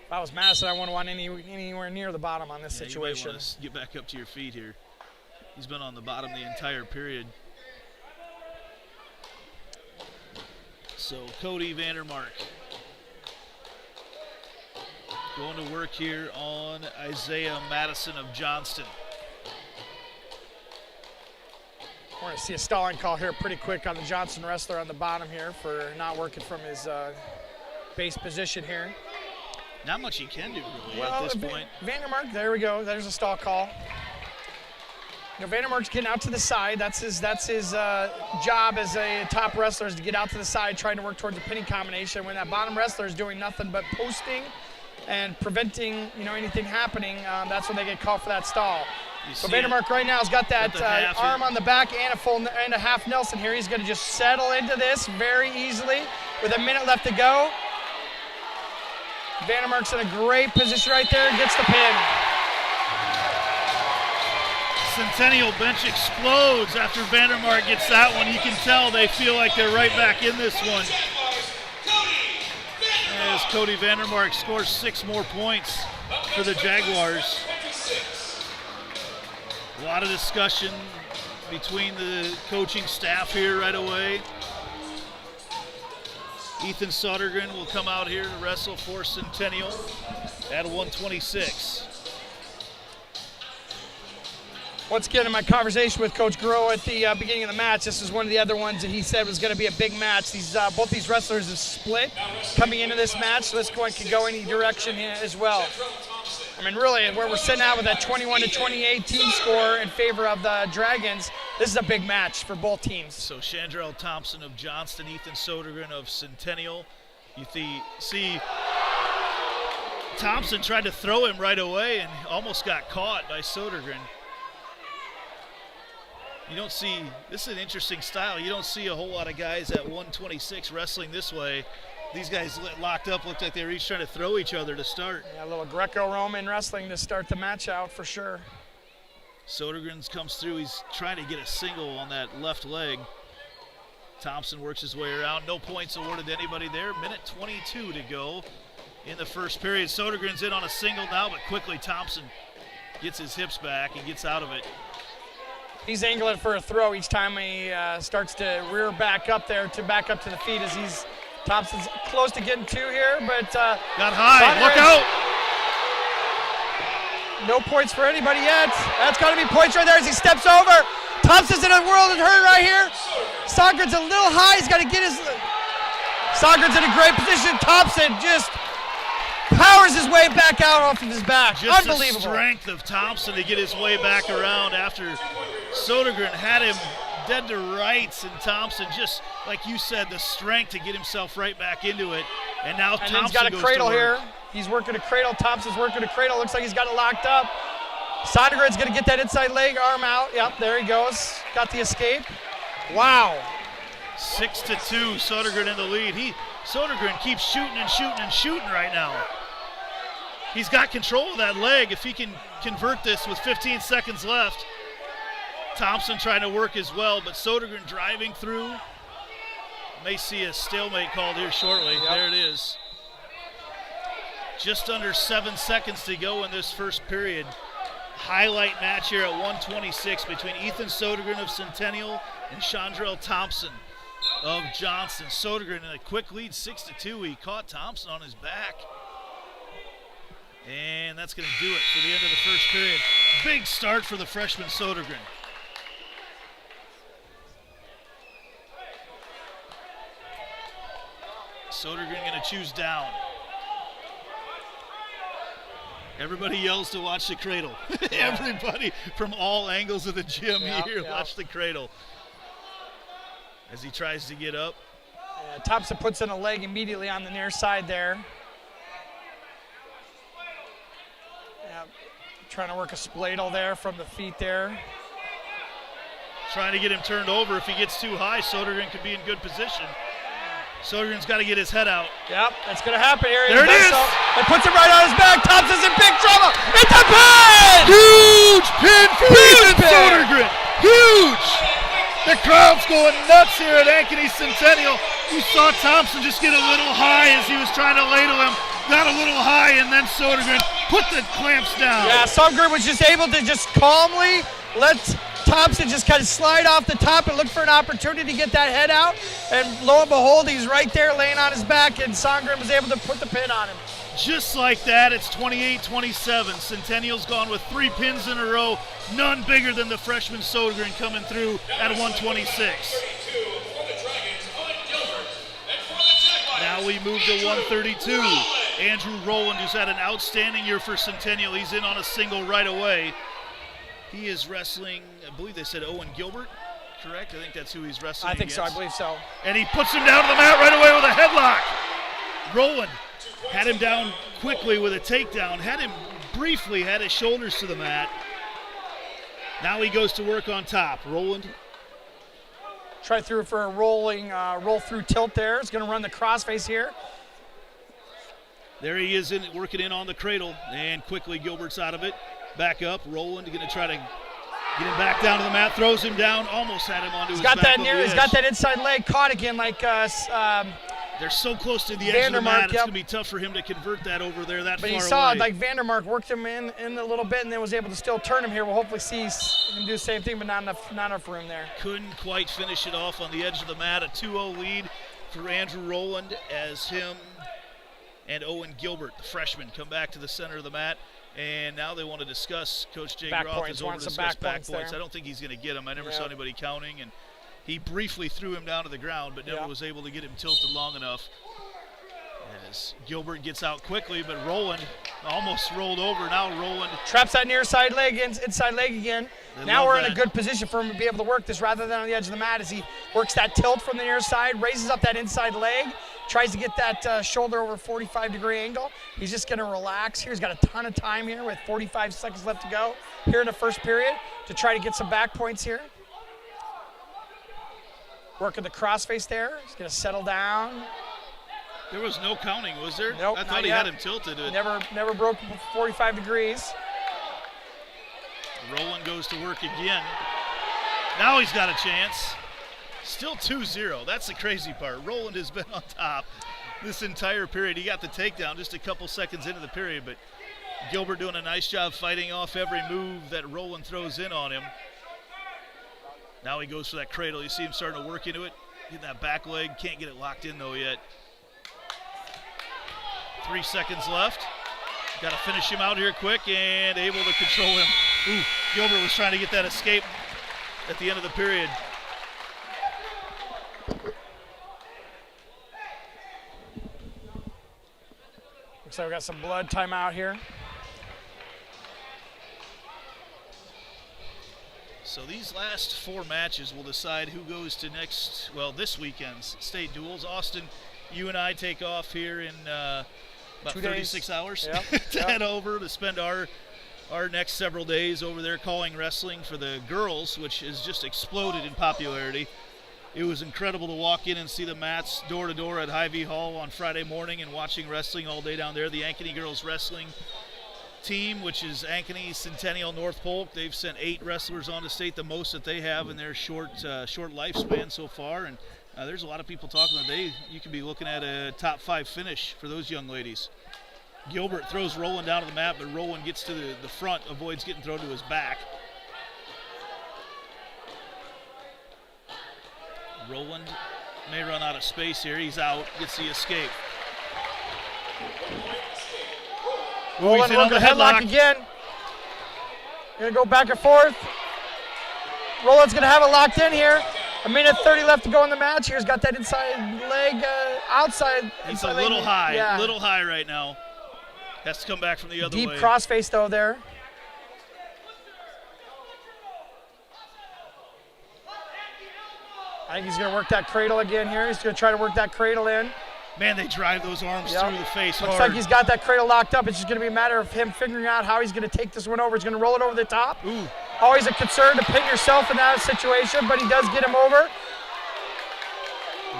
[SPEAKER 2] If I was Madison, I wouldn't want anywhere near the bottom on this situation.
[SPEAKER 3] You might want to get back up to your feet here. He's been on the bottom the entire period. So Cody Vandermark going to work here on Isaiah Madison of Johnston.
[SPEAKER 2] We're going to see a stalling call here pretty quick on the Johnston wrestler on the bottom here for not working from his base position here.
[SPEAKER 3] Not much he can do really at this point.
[SPEAKER 2] Vandermark, there we go. There's a stall call. Vandermark's getting out to the side. That's his job as a top wrestler, is to get out to the side, trying to work towards a pinning combination. When that bottom wrestler is doing nothing but posting and preventing anything happening, that's when they get called for that stall. So Vandermark right now has got that arm on the back and a half Nelson here. He's going to just settle into this very easily with a minute left to go. Vandermark's in a great position right there, gets the pin.
[SPEAKER 3] Centennial bench explodes after Vandermark gets that one. You can tell they feel like they're right back in this one. As Cody Vandermark scores 6 more points for the Jaguars. A lot of discussion between the coaching staff here right away. Ethan Sodergren will come out here to wrestle for Centennial at 126.
[SPEAKER 2] Once again, in my conversation with Coach Groh at the beginning of the match, this is one of the other ones that he said was going to be a big match. Both these wrestlers have split coming into this match, so this one could go any direction here as well. I mean, really, where we're sitting out with that 21-28 team score in favor of the Dragons, this is a big match for both teams.
[SPEAKER 3] So Chandrell Thompson of Johnston, Ethan Sodergren of Centennial. You see Thompson tried to throw him right away and almost got caught by Sodergren. You don't see, this is an interesting style. You don't see a whole lot of guys at 126 wrestling this way. These guys locked up, looked like they were each trying to throw each other to start.
[SPEAKER 2] Yeah, a little Greco-Roman wrestling to start the match out for sure.
[SPEAKER 3] Sodergren comes through. He's trying to get a single on that left leg. Thompson works his way around. No points awarded to anybody there. Minute 22 to go in the first period. Sodergren's in on a single now, but quickly Thompson gets his hips back and gets out of it.
[SPEAKER 2] He's angling for a throw each time he starts to rear back up there to back up to the feet as Thompson's close to getting 2 here, but
[SPEAKER 3] got high, look out!
[SPEAKER 2] No points for anybody yet. That's got to be points right there as he steps over. Thompson's in a world of hurt right here. Sogren's a little high. He's got to get his. Sogren's in a great position. Thompson just powers his way back out off of his back.
[SPEAKER 3] Just
[SPEAKER 2] unbelievable.
[SPEAKER 3] The strength of Thompson to get his way back around after Sodergren had him dead to rights, and Thompson, just like you said, the strength to get himself right back into it. And now Thompson
[SPEAKER 2] he's got a
[SPEAKER 3] goes
[SPEAKER 2] cradle
[SPEAKER 3] to work.
[SPEAKER 2] here. He's working a cradle. Thompson's working a cradle. Looks like he's got it locked up. Sodergren's going to get that inside leg arm out. Yep, there he goes. Got the escape. Wow.
[SPEAKER 3] 6-2, Sodergren in the lead. Sodergren keeps shooting and shooting and shooting right now. He's got control of that leg. If he can convert this with 15 seconds left. Thompson trying to work as well, but Sodergren driving through. May see a stalemate called here shortly. Yep. There it is. Just under 7 seconds to go in this first period. Highlight match here at 126 between Ethan Sodergren of Centennial and Chandrell Thompson of Johnston. Sodergren in a quick lead, 6-2. He caught Thompson on his back. And that's going to do it for the end of the first period. Big start for the freshman Sodergren. Sodergren going to choose down. Everybody yells to watch the cradle. Everybody from all angles of the gym here watch the cradle. As he tries to get up.
[SPEAKER 2] Thompson puts in a leg immediately on the near side there. Trying to work a spladle there from the feet there.
[SPEAKER 3] Trying to get him turned over. If he gets too high, Sodergren could be in good position. Sodergren's got to get his head out.
[SPEAKER 2] Yep, that's going to happen here.
[SPEAKER 3] There it is.
[SPEAKER 2] It puts him right on his back. Thompson's in big trouble. It's a pin!
[SPEAKER 3] Huge pin for Ethan Sodergren. Huge! The crowd's going nuts here at Ankeny Centennial. You saw Thompson just get a little high as he was trying to ladle him. Got a little high, and then Sodergren put the clamps down.
[SPEAKER 2] Yeah, Sodergren was just able to just calmly let Thompson just kind of slide off the top and look for an opportunity to get that head out. And lo and behold, he's right there laying on his back, and Sodergren was able to put the pin on him.
[SPEAKER 3] Just like that, it's 28-27. Centennial's gone with 3 pins in a row. None bigger than the freshman Sodergren coming through at 126. Now we move to 132. Andrew Rowland, who's had an outstanding year for Centennial. He's in on a single right away. He is wrestling, I believe they said Owen Gilbert, correct? I think that's who he's wrestling
[SPEAKER 2] against.
[SPEAKER 3] So,
[SPEAKER 2] I believe so.
[SPEAKER 3] And he puts him down to the mat right away with a headlock. Rowland had him down quickly with a takedown, had him briefly, had his shoulders to the mat. Now he goes to work on top. Rowland.
[SPEAKER 2] Try through for a roll through tilt there. He's going to run the crossface here.
[SPEAKER 3] There he is working in on the cradle, and quickly Gilbert's out of it. Back up, Rowland going to try to get him back down to the mat, throws him down, almost had him onto his back.
[SPEAKER 2] He's got that inside leg caught again, like
[SPEAKER 3] they're so close to the edge of the mat, it's going to be tough for him to convert that over there that far away.
[SPEAKER 2] But you saw like Vandermark worked him in a little bit and then was able to still turn him here. We'll hopefully see him do the same thing, but not enough room there.
[SPEAKER 3] Couldn't quite finish it off on the edge of the mat. A 2-0 lead for Andrew Rowland as him and Owen Gilbert, the freshman, come back to the center of the mat. And now they want to discuss. Coach Jay Groff is over to discuss back points. I don't think he's going to get them. I never saw anybody counting. And he briefly threw him down to the ground, but never was able to get him tilted long enough. As Gilbert gets out quickly, but Rowland almost rolled over. Now Rowland
[SPEAKER 2] traps that near side leg, inside leg again. Now we're in a good position for him to be able to work this rather than on the edge of the mat as he works that tilt from the near side, raises up that inside leg, tries to get that shoulder over 45-degree angle. He's just going to relax here. He's got a ton of time here with 45 seconds left to go here in the first period to try to get some back points here. Working the crossface there. He's going to settle down.
[SPEAKER 3] There was no counting, was there?
[SPEAKER 2] Nope,
[SPEAKER 3] I thought he had him tilted.
[SPEAKER 2] Never broke 45 degrees.
[SPEAKER 3] Rowland goes to work again. Now he's got a chance. Still 2-0. That's the crazy part. Rowland has been on top this entire period. He got the takedown just a couple seconds into the period, but Gilbert doing a nice job fighting off every move that Rowland throws in on him. Now he goes for that cradle. You see him starting to work into it. Getting that back leg. Can't get it locked in, though, yet. 3 seconds left. Got to finish him out here quick and able to control him. Ooh, Gilbert was trying to get that escape at the end of the period.
[SPEAKER 2] Looks like we got some blood timeout here.
[SPEAKER 3] So these last 4 matches will decide who goes to this weekend's state duels. Austin, you and I take off here in about 36 hours to head over to spend our next several days over there calling wrestling for the girls, which has just exploded in popularity. It was incredible to walk in and see the mats door to door at Hy-Vee Hall on Friday morning and watching wrestling all day down there. The Ankeny girls wrestling team, which is Ankeny Centennial North Polk, they've sent 8 wrestlers on to state, the most that they have in their short lifespan so far. And there's a lot of people talking today. You could be looking at a top 5 finish for those young ladies. Gilbert throws Roland down to the mat, but Roland gets to the front, avoids getting thrown to his back. Roland may run out of space here. He's out, gets the escape.
[SPEAKER 2] Roland on the headlock again. Gonna go back and forth. Roland's gonna have it locked in here. 1:30 left to go in the match. Here's got that inside leg outside.
[SPEAKER 3] It's a little high, little high right now. Has to come back from the other way.
[SPEAKER 2] Deep crossface though there. I think he's going to work that cradle again here. He's going to try to work that cradle in.
[SPEAKER 3] Man, they drive those arms through the face
[SPEAKER 2] Looks
[SPEAKER 3] hard.
[SPEAKER 2] like he's got that cradle locked up. It's just going to be a matter of him figuring out how he's going to take this one over. He's going to roll it over the top.
[SPEAKER 3] Ooh.
[SPEAKER 2] Always a concern to pin yourself in that situation, but he does get him over.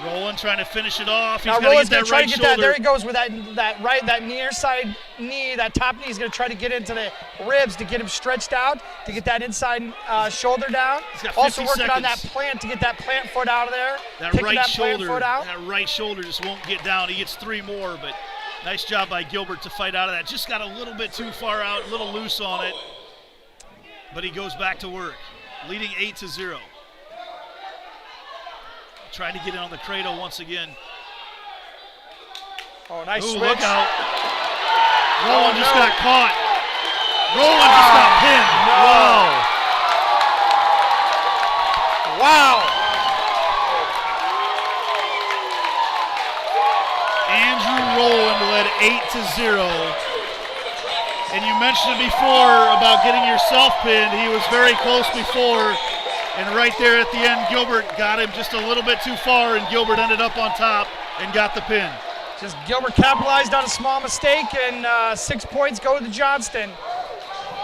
[SPEAKER 3] Roland trying to finish it off.
[SPEAKER 2] Now
[SPEAKER 3] He's got
[SPEAKER 2] Roland's
[SPEAKER 3] to get that right shoulder.
[SPEAKER 2] There he goes with that near side knee, that top knee. He's going to try to get into the ribs to get him stretched out, to get that inside shoulder down.
[SPEAKER 3] He's got 50
[SPEAKER 2] also working
[SPEAKER 3] seconds.
[SPEAKER 2] on that plant to get that plant foot out of there.
[SPEAKER 3] That
[SPEAKER 2] Kicking
[SPEAKER 3] right shoulder,
[SPEAKER 2] foot out.
[SPEAKER 3] that right shoulder just won't get down. He gets 3 more, but nice job by Gilbert to fight out of that. Just got a little bit too far out, a little loose on it, but he goes back to work, leading 8-0. Tried to get in on the cradle once again.
[SPEAKER 2] Oh, nice switch.
[SPEAKER 3] Look out. Roland just got caught. Roland just got pinned.
[SPEAKER 2] No. Wow.
[SPEAKER 3] Andrew Roland led 8-0. And you mentioned before about getting yourself pinned. He was very close before. And right there at the end, Gilbert got him just a little bit too far, and Gilbert ended up on top and got the pin.
[SPEAKER 2] Just Gilbert capitalized on a small mistake, and 6 points go to Johnston.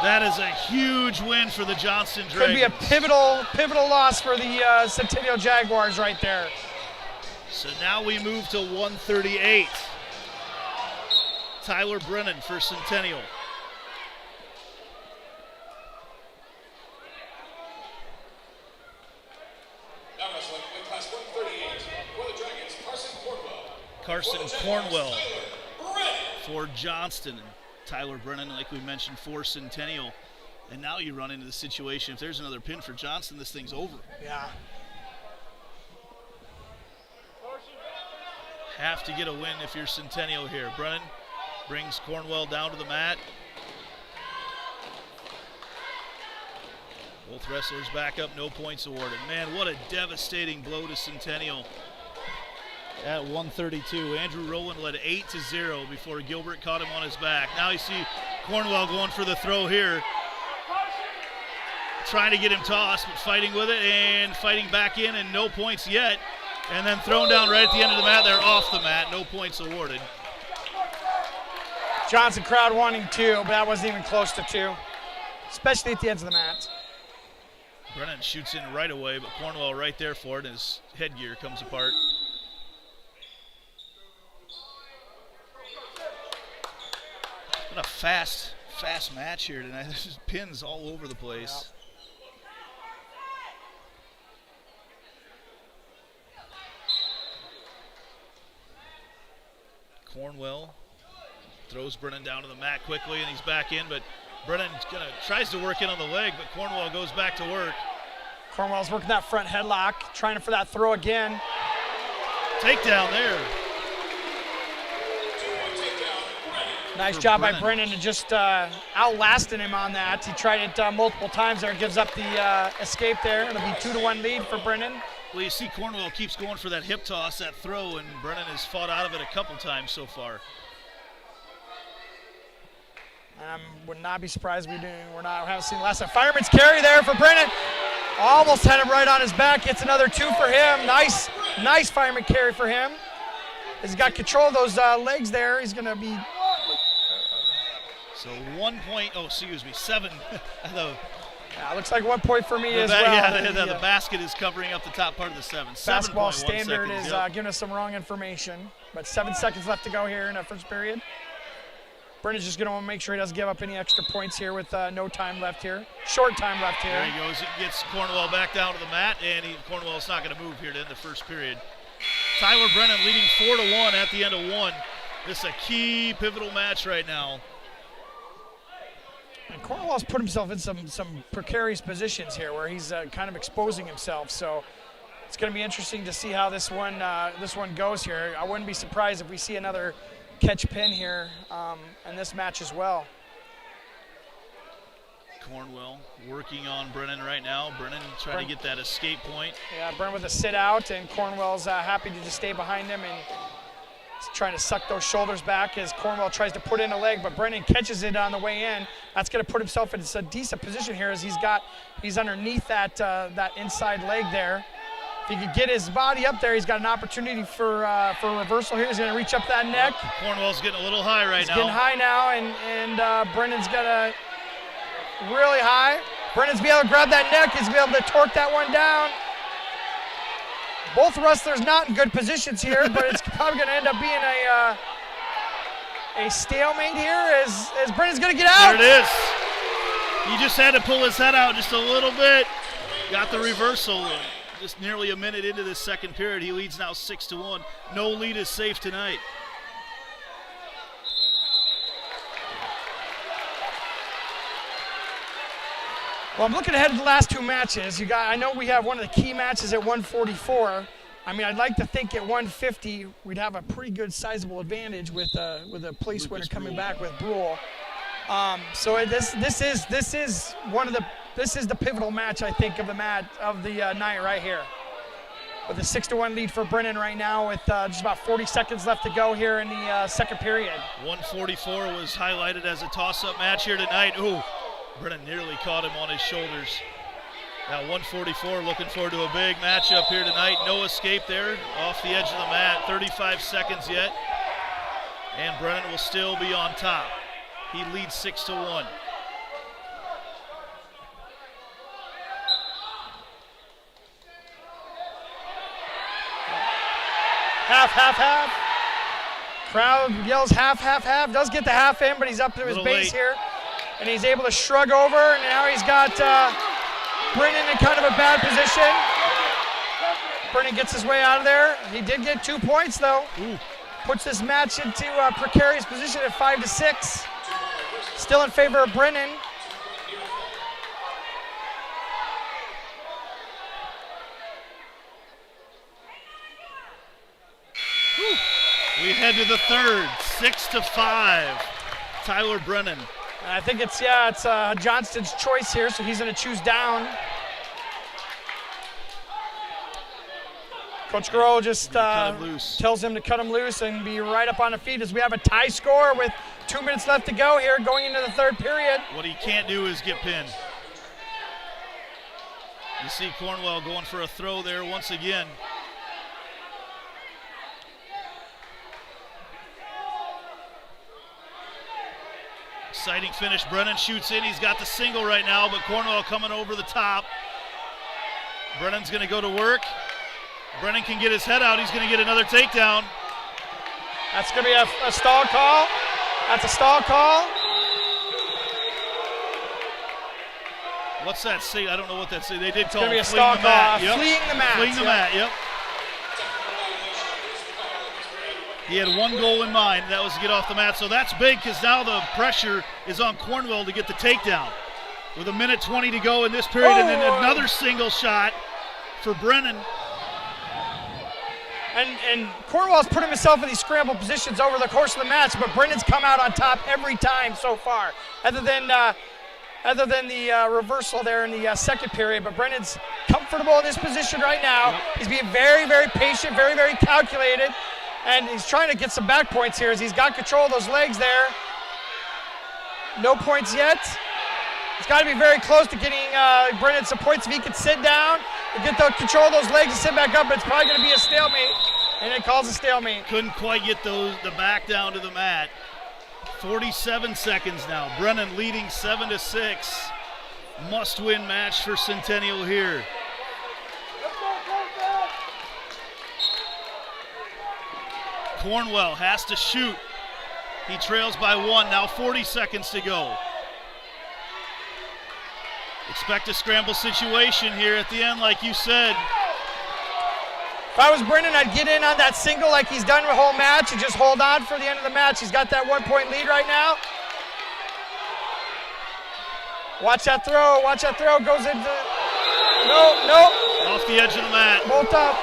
[SPEAKER 3] That is a huge win for the Johnston Dragons.
[SPEAKER 2] Could be a pivotal loss for the Centennial Jaguars right there.
[SPEAKER 3] So now we move to 138. Tyler Brennan for Centennial. Carson Cornwell for Johnston, and Tyler Brennan, like we mentioned, for Centennial. And now you run into the situation, if there's another pin for Johnston, this thing's over.
[SPEAKER 2] Yeah.
[SPEAKER 3] Have to get a win if you're Centennial here. Brennan brings Cornwell down to the mat. Both wrestlers back up, no points awarded. Man, what a devastating blow to Centennial. At 132, Andrew Rowland led 8-0 before Gilbert caught him on his back. Now you see Cornwell going for the throw here. Trying to get him tossed, but fighting with it and fighting back in, and no points yet. And then thrown down right at the end of the mat. They're off the mat, no points awarded.
[SPEAKER 2] Johnson crowd wanting 2, but that wasn't even close to 2, especially at the ends of the mat.
[SPEAKER 3] Brennan shoots in right away, but Cornwell right there for it, and his headgear comes apart. What a fast match here tonight. There's just pins all over the place. Yeah. Cornwell throws Brennan down to the mat quickly, and he's back in, but Brennan tries to work in on the leg, but Cornwell goes back to work.
[SPEAKER 2] Cornwell's working that front headlock, trying for that throw again.
[SPEAKER 3] Takedown there.
[SPEAKER 2] Nice job by Brennan to just outlasting him on that. He tried it multiple times there. Gives up the escape there. It'll be 2-1 lead for Brennan.
[SPEAKER 3] Well, you see Cornwell keeps going for that hip toss, that throw, and Brennan has fought out of it a couple times so far.
[SPEAKER 2] Would not be surprised we haven't seen the last time. Fireman's carry there for Brennan. Almost had him right on his back. Gets another 2 for him. Nice fireman carry for him. He's got control of those legs there. He's going to be...
[SPEAKER 3] So 7.
[SPEAKER 2] Looks like 1 point for me as well.
[SPEAKER 3] Yeah, the basket is covering up the top part of the 7.
[SPEAKER 2] Basketball
[SPEAKER 3] 7.1
[SPEAKER 2] standard
[SPEAKER 3] seconds,
[SPEAKER 2] is giving us some wrong information. But 7 seconds left to go here in the first period. Brennan's just going to want to make sure he doesn't give up any extra points here with no time left here. Short time left here.
[SPEAKER 3] There he goes. He gets Cornwell back down to the mat, and Cornwell's not going to move here to end the first period. Tyler Brennan leading 4-1 at the end of 1. This is a key pivotal match right now.
[SPEAKER 2] And Cornwell's put himself in some precarious positions here where he's kind of exposing himself. So it's going to be interesting to see how this one goes here. I wouldn't be surprised if we see another catch pin here in this match as well.
[SPEAKER 3] Cornwell working on Brennan right now. Brennan trying to get that escape point.
[SPEAKER 2] Yeah, Brennan with a sit out, and Cornwell's happy to just stay behind him and trying to suck those shoulders back as Cornwell tries to put in a leg, but Brennan catches it on the way in. That's going to put himself in a decent position here as he's underneath that inside leg there. If he could get his body up there, he's got an opportunity for a reversal here. He's going to reach up that neck.
[SPEAKER 3] Cornwell's getting a little high right now.
[SPEAKER 2] He's getting high now, and Brennan's got a really high. Brennan's be able to grab that neck. He's be able to torque that one down. Both wrestlers not in good positions here, but it's probably going to end up being a stalemate here as Brennan's going to get out.
[SPEAKER 3] There it is. He just had to pull his head out just a little bit. Got the reversal. Just nearly a minute into this second period. He leads now 6-1. No lead is safe tonight.
[SPEAKER 2] Well, I'm looking ahead to the last 2 matches. I know we have one of the key matches at 144. I mean, I'd like to think at 150 we'd have a pretty good sizable advantage with a place winner coming back with Brule. So this is the pivotal match, I think, of the night right here. With a 6-1 lead for Brennan right now with just about 40 seconds left to go here in the second period.
[SPEAKER 3] 144 was highlighted as a toss-up match here tonight. Ooh. Brennan nearly caught him on his shoulders. Now 144 looking forward to a big matchup here tonight. No escape there off the edge of the mat. 35 seconds yet. And Brennan will still be on top. He leads 6-1.
[SPEAKER 2] Half, half, half. Crowd yells half, half, half. Does get the half in, but he's up to his base here. And he's able to shrug over, and now he's got Brennan in kind of a bad position. Brennan gets his way out of there. He did get 2 points, though.
[SPEAKER 3] Ooh.
[SPEAKER 2] Puts this match into a precarious position at 5-6. Still in favor of Brennan.
[SPEAKER 3] Whew. We head to the third, 6-5. Tyler Brennan.
[SPEAKER 2] I think it's Johnston's choice here, so he's going to choose down. Coach Grohl just tells him to cut him loose and be right up on the feet as we have a tie score with 2 minutes left to go here going into the third period.
[SPEAKER 3] What he can't do is get pinned. You see Cornwell going for a throw there once again. Exciting finish. Brennan shoots in. He's got the single right now, but Cornwell coming over the top. Brennan's going to go to work. Brennan can get his head out. He's going to get another takedown.
[SPEAKER 2] That's going to be a stall call. That's a stall call.
[SPEAKER 3] What's that say? I don't know what that say. They did call
[SPEAKER 2] it. It's
[SPEAKER 3] fleeing
[SPEAKER 2] going to be a stall call.
[SPEAKER 3] Yep.
[SPEAKER 2] Fleeing the mat.
[SPEAKER 3] Fleeing the mat, yep. He had one goal in mind, and that was to get off the mat. So that's big because now the pressure is on Cornwell to get the takedown. With 1:20 to go in this period, and then another single shot for Brennan.
[SPEAKER 2] And Cornwell's put himself in these scramble positions over the course of the match, but Brennan's come out on top every time so far, other than the reversal there in the second period. But Brennan's comfortable in this position right now.
[SPEAKER 3] Yep.
[SPEAKER 2] He's being very, very patient, very, very calculated. And he's trying to get some back points here as he's got control of those legs there. No points yet. He's got to be very close to getting Brennan some points if he can sit down and get the control of those legs and sit back up. But it's probably going to be a stalemate, and it calls a stalemate.
[SPEAKER 3] Couldn't quite get the back down to the mat. 47 seconds now. Brennan leading 7-6. Must-win match for Centennial here. Cornwell has to shoot. He trails by 1, now 40 seconds to go. Expect a scramble situation here at the end, like you said.
[SPEAKER 2] If I was Brennan, I'd get in on that single like he's done the whole match and just hold on for the end of the match. He's got that 1-point lead right now. Watch that throw, goes into, no.
[SPEAKER 3] Off the edge of the mat.
[SPEAKER 2] Bolt up.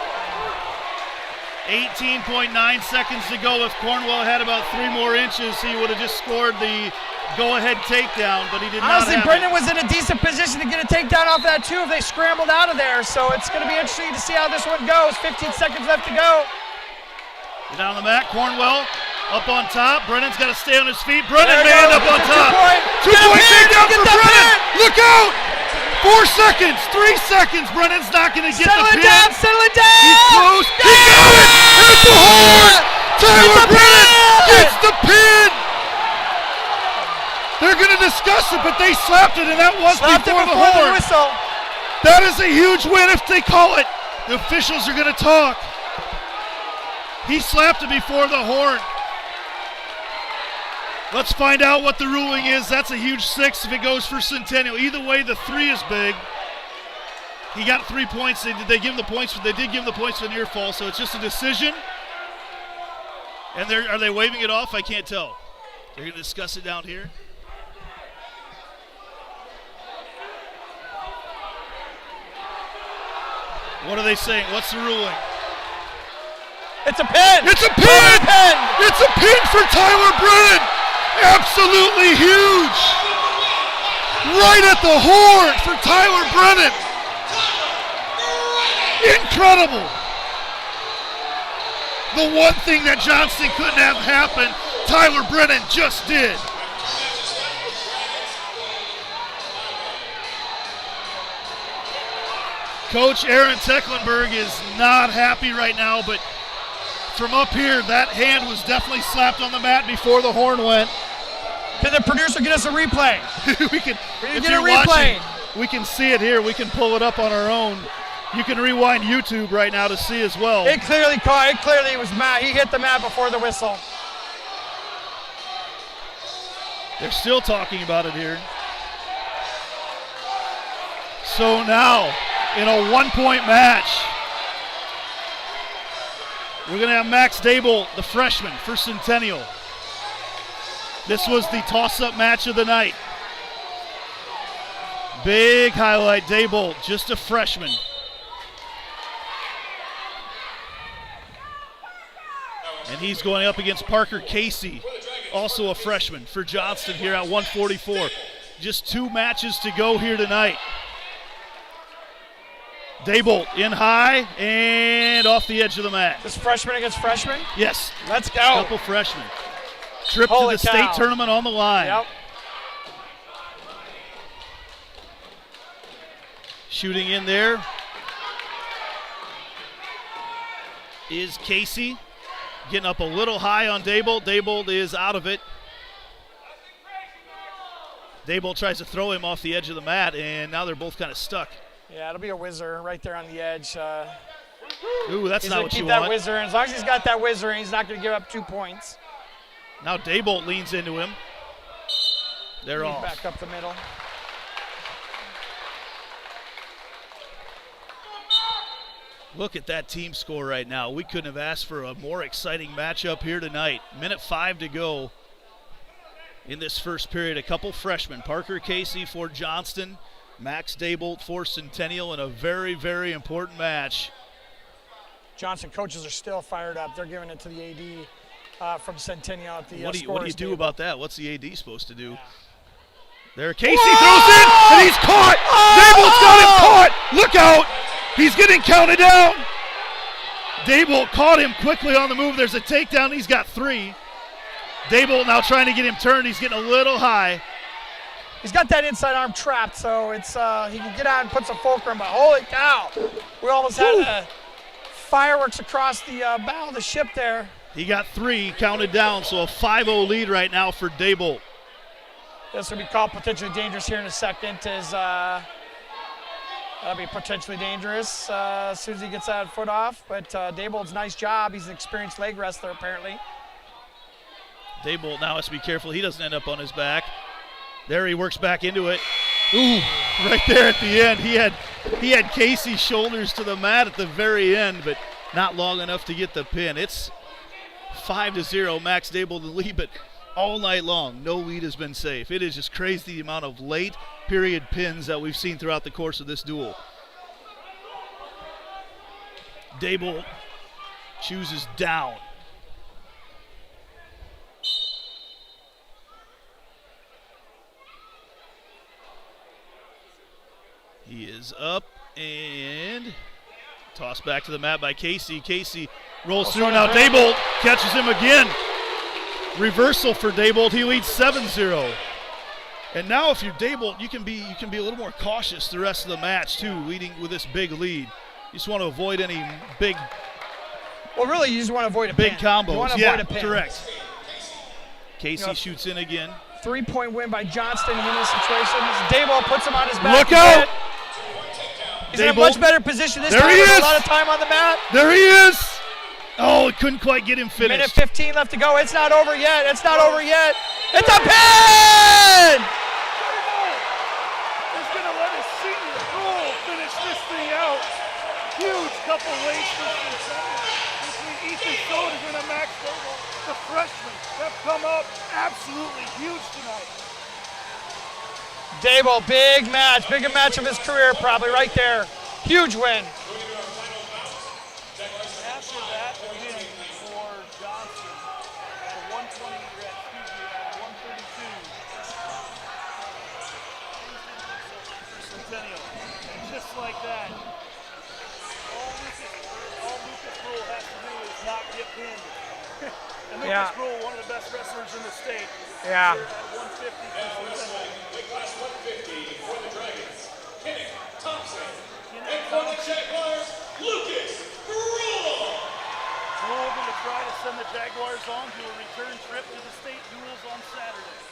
[SPEAKER 3] 18.9 seconds to go. If Cornwell had about 3 more inches, he would have just scored the go-ahead takedown, but he did not
[SPEAKER 2] Honestly,
[SPEAKER 3] have
[SPEAKER 2] Brendan
[SPEAKER 3] it.
[SPEAKER 2] was in a decent position to get a takedown off that too if they scrambled out of there. So it's going to be interesting to see how this one goes. 15 seconds left to go.
[SPEAKER 3] Down the mat, Cornwell up on top. Brennan's got to stay on his feet. Brennan
[SPEAKER 2] There
[SPEAKER 3] man
[SPEAKER 2] goes.
[SPEAKER 3] up on
[SPEAKER 2] It's a
[SPEAKER 3] top.
[SPEAKER 2] two-point.
[SPEAKER 3] Two-point takedown
[SPEAKER 2] Get
[SPEAKER 3] for
[SPEAKER 2] that
[SPEAKER 3] Brennan.
[SPEAKER 2] pin.
[SPEAKER 3] Look out! 4 seconds, 3 seconds. Brennan's not going to get
[SPEAKER 2] Settle
[SPEAKER 3] the
[SPEAKER 2] it
[SPEAKER 3] pin.
[SPEAKER 2] down, settle it down.
[SPEAKER 3] He's close. He got it at the horn. Tyler Brennan gets the pin. They're going to discuss it, but they slapped it, and that was
[SPEAKER 2] Slapped it
[SPEAKER 3] before the
[SPEAKER 2] before
[SPEAKER 3] horn.
[SPEAKER 2] the whistle.
[SPEAKER 3] That is a huge win if they call it. The officials are going to talk. He slapped it before the horn. Let's find out what the ruling is. That's a huge 6 if it goes for Centennial. Either way, the 3 is big. He got 3 points. They did give him the points for the near fall, so it's just a decision. And are they waving it off? I can't tell. They're going to discuss it down here. What are they saying? What's the ruling?
[SPEAKER 2] It's a pin.
[SPEAKER 3] It's a pin! It's a pin for Tyler Brennan! Absolutely huge! Right at the horn for Tyler Brennan! Incredible! The one thing that Johnston couldn't have happened, Tyler Brennan just did. Coach Aaron Tecklenburg is not happy right now, but from up here, that hand was definitely slapped on the mat before the horn went.
[SPEAKER 2] Can the producer get us a replay?
[SPEAKER 3] we can
[SPEAKER 2] get a replay.
[SPEAKER 3] We can see it here. We can pull it up on our own. You can rewind YouTube right now to see as well.
[SPEAKER 2] It clearly was mat. He hit the mat before the whistle.
[SPEAKER 3] They're still talking about it here. So now, in a 1-point match, we're going to have Max Dable, the freshman, for Centennial. This was the toss-up match of the night. Big highlight, Dable, just a freshman. And he's going up against Parker Casey, also a freshman, for Johnston here at 144. Just 2 matches to go here tonight. Dable in high and off the edge of the mat.
[SPEAKER 2] This freshman against freshman?
[SPEAKER 3] Yes.
[SPEAKER 2] Let's go.
[SPEAKER 3] Couple freshmen. Trip
[SPEAKER 2] Holy
[SPEAKER 3] to the
[SPEAKER 2] cow.
[SPEAKER 3] state tournament on the line.
[SPEAKER 2] Yep.
[SPEAKER 3] Shooting in there is Casey. Getting up a little high on Dable. Dable is out of it. Dable tries to throw him off the edge of the mat, and now they're both kind of stuck.
[SPEAKER 2] Yeah, it'll be a whizzer right there on the edge.
[SPEAKER 3] Ooh, that's not what you
[SPEAKER 2] keep that
[SPEAKER 3] want.
[SPEAKER 2] whizzer, and as long as he's got that whizzer, he's not going to give up 2 points.
[SPEAKER 3] Now Dable leans into him. They're off.
[SPEAKER 2] Back up the middle.
[SPEAKER 3] Look at that team score right now. We couldn't have asked for a more exciting matchup here tonight. 1:05 to go in this first period. A couple freshmen, Parker Casey for Johnston, Max Dable for Centennial, in a very, very important match.
[SPEAKER 2] Johnston coaches are still fired up. They're giving it to the AD from Centennial at the
[SPEAKER 3] What do you
[SPEAKER 2] scorer's
[SPEAKER 3] do
[SPEAKER 2] table.
[SPEAKER 3] about that? What's the AD supposed to do?
[SPEAKER 2] Yeah.
[SPEAKER 3] There, Casey throws in, and he's caught! Dable's got him caught! Look out! He's getting counted down! Dable caught him quickly on the move. There's a takedown. He's got 3. Dable now trying to get him turned. He's getting a little high.
[SPEAKER 2] He's got that inside arm trapped, so it's he can get out and put some fulcrum, but holy cow! We almost had fireworks across the bow of the ship there.
[SPEAKER 3] He got 3 counted down, so a 5-0 lead right now for Dable.
[SPEAKER 2] This will be called potentially dangerous here in a second. That'll be potentially dangerous as soon as he gets that foot off. But Daybold's nice job. He's an experienced leg wrestler apparently.
[SPEAKER 3] Daybold now has to be careful he doesn't end up on his back. There he works back into it. Ooh, right there at the end. He had Casey's shoulders to the mat at the very end, but not long enough to get the pin. It's 5-0, Max Daybold in the lead, but all night long, no lead has been safe. It is just crazy the amount of late period pins that we've seen throughout the course of this duel. Daybold chooses down. He is up and tossed back to the mat by Casey. Casey rolls through. Now Daybold catches him again. Reversal for Daybold. He leads 7-0. And now if you're Daybold, you can be a little more cautious the rest of the match too, leading with this big lead. You just want to avoid any big.
[SPEAKER 2] Well, really, you just want to avoid a
[SPEAKER 3] big
[SPEAKER 2] pin.
[SPEAKER 3] combos.
[SPEAKER 2] You want to
[SPEAKER 3] yeah,
[SPEAKER 2] avoid a pin.
[SPEAKER 3] Correct. Casey shoots in again.
[SPEAKER 2] 3-point win by Johnston in this situation. Daybold puts him on his back.
[SPEAKER 3] Look out!
[SPEAKER 2] He's in a much better position this time.
[SPEAKER 3] He is.
[SPEAKER 2] A lot of time on the mat.
[SPEAKER 3] There he is. Oh, it couldn't quite get him finished.
[SPEAKER 2] Minute 15 left to go. It's not over yet. It's not over yet. It's a pin!
[SPEAKER 4] He's going to let his senior Rule finish this thing out. Huge couple waits between Ethan Sodergren and Max Daybold. The freshmen have come up absolutely huge tonight.
[SPEAKER 2] Daybold, big match. Biggest match of his career probably right there. Huge win.
[SPEAKER 4] After that win for Johnston at 132 for Centennial. And just like that, all Lucas Rule has to do is not get pinned. And Lucas Rule, one of the best wrestlers in the state.
[SPEAKER 2] Yeah.
[SPEAKER 4] At 150 for Centennial.
[SPEAKER 1] Weight class 150 for the Dragons. Kenny Thompson. And for the Jaguars, Lucas Rule.
[SPEAKER 4] Rule going to try to send the Jaguars on to a return trip to the state duels on Saturday.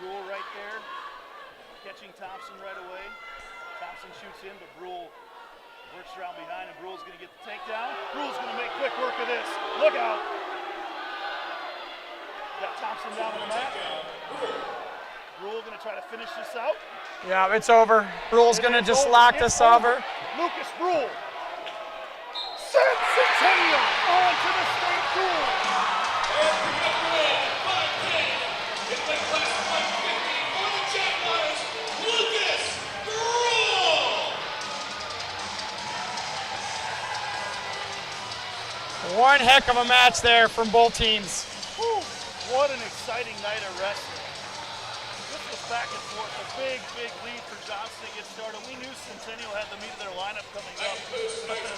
[SPEAKER 4] Rule right there, catching Thompson right away. Thompson shoots in, but Rule works around behind, and Rule's going to get the takedown. Rule's going to make quick work of this. Look out. Got Thompson down on the mat. Rule going to try to finish this out.
[SPEAKER 2] Yeah, it's over. Rule's going to just lock this over.
[SPEAKER 4] Lucas Rule sends Centennial on to the state duel.
[SPEAKER 1] And picking up the win, 5-10. In weight class 150 for the Jaguars, Lucas Rule.
[SPEAKER 2] One heck of a match there from both teams.
[SPEAKER 4] Whew, what an exciting night of wrestling. This was back and forth, a big, big lead for Johnston to get started. We knew Centennial had the meat of their lineup coming up, but the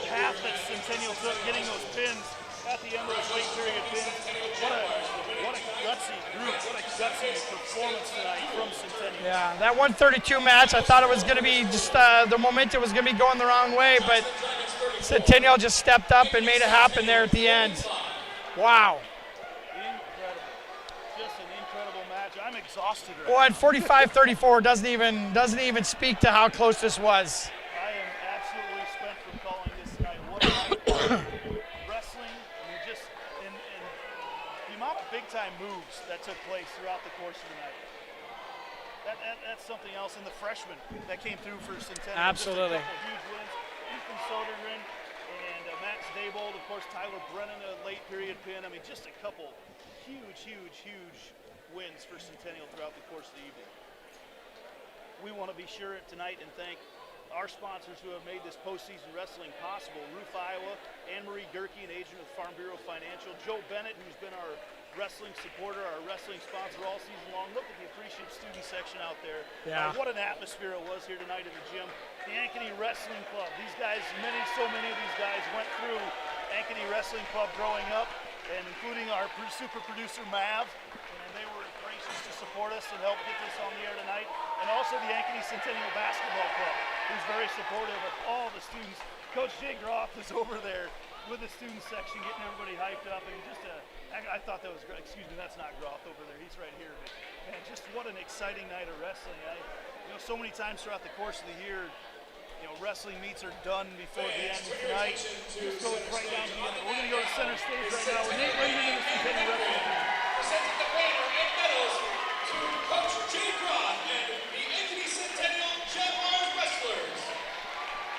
[SPEAKER 4] path that Centennial took, getting those pins at the end of those late period pins, what a gutsy group, what a gutsy performance tonight from Centennial.
[SPEAKER 2] Yeah, that 132 match, I thought it was going to be just the momentum was going to be going the wrong way, but Centennial just stepped up and made it happen there at the end. Wow.
[SPEAKER 4] Incredible. Just an incredible match. I'm exhausted right
[SPEAKER 2] Well, and 45-34 doesn't even speak to how close this was.
[SPEAKER 4] I am absolutely spent from calling this tonight. What a night. Wrestling, I mean, just in the amount of big-time moves that took place throughout the course of the night. That's something else. And the freshmen that came through for Centennial.
[SPEAKER 2] Absolutely.
[SPEAKER 4] Just a couple huge wins. Ethan Sodergren and Max Daybold, of course, Tyler Brennan, a late period pin. I mean, just a couple huge wins for Centennial throughout the course of the evening. We want to be sure tonight and thank our sponsors who have made this postseason wrestling possible. Roof, Iowa, Anne-Marie Gerke, an agent of Farm Bureau Financial. Joe Bennett, who's been our wrestling supporter, our wrestling sponsor all season long. Look at the appreciative student section out there.
[SPEAKER 2] Yeah.
[SPEAKER 4] What an atmosphere it was here tonight in the gym. The Ankeny Wrestling Club. These guys, so many of these guys went through Ankeny Wrestling Club growing up, and including our super producer Mav, and they were gracious to support us and help get this on the air tonight. And also the Ankeny Centennial Basketball Club, who's very supportive of all the students. Coach Jay Groff is over there with the student section, getting everybody hyped up, and just I thought that was great. Excuse me, that's not Groth over there. He's right here. But man, just what an exciting night of wrestling. So many times throughout the course of the year, wrestling meets are done before the end. Tonight, just go right down to the end. We're going to go to center stage right now with Nate Raymond and the Centennial wrestling team.
[SPEAKER 1] Presenting the banner and medals to Coach Jay Groth and the Ankeny Centennial Jaguars wrestlers.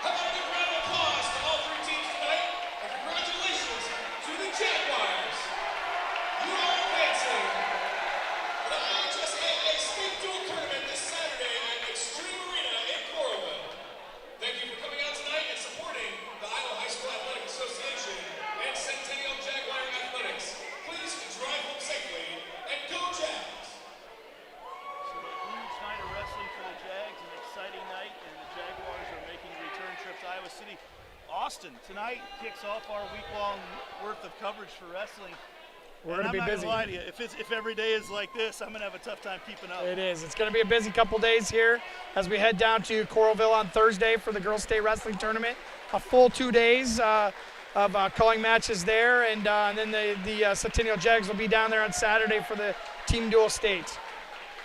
[SPEAKER 1] How about a big round of applause to all three teams tonight, and congratulations to the Jaguars. You are advancing to the IHSAA State Dual Tournament this Saturday at Extreme Arena in Coralville. Thank you for coming out tonight and supporting the Iowa High School Athletic Association and Centennial Jaguar Athletics. Please drive home safely and go Jags!
[SPEAKER 4] So a huge night of wrestling for the Jags, an exciting night, and the Jaguars are making a return trip to Iowa City. Austin tonight kicks off our week-long worth of coverage for wrestling.
[SPEAKER 2] We're going to be busy.
[SPEAKER 4] I'm not going to lie to you, if every day is like this, I'm going to have a tough time keeping up.
[SPEAKER 2] It is. It's going to be a busy couple days here as we head down to Coralville on Thursday for the Girls State Wrestling Tournament. A full 2 days of calling matches there, and then the Centennial Jags will be down there on Saturday for the Team Dual States.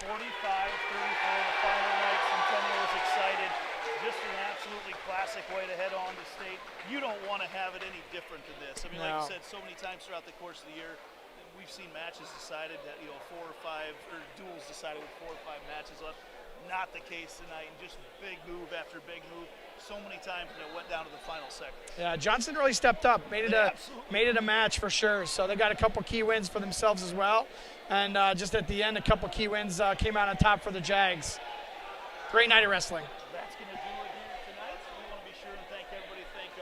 [SPEAKER 4] 45-34, the final night. Centennial is excited. Just an absolutely classic way to head on to state. You don't want to have it any different than this. I mean, like you said, so many times throughout the course of the year, we've seen matches decided that, 4 or 5, or duels decided with 4 or 5 matches left. Not the case tonight, and just big move after big move. So many times that it went down to the final second. Yeah,
[SPEAKER 2] Johnston really stepped up, made it a match for sure. So they got a couple key wins for themselves as well, and just at the end, a couple key wins came out on top for the Jags. Great night of wrestling.
[SPEAKER 4] That's going to do it here tonight. We want to be sure and thank everybody. Thank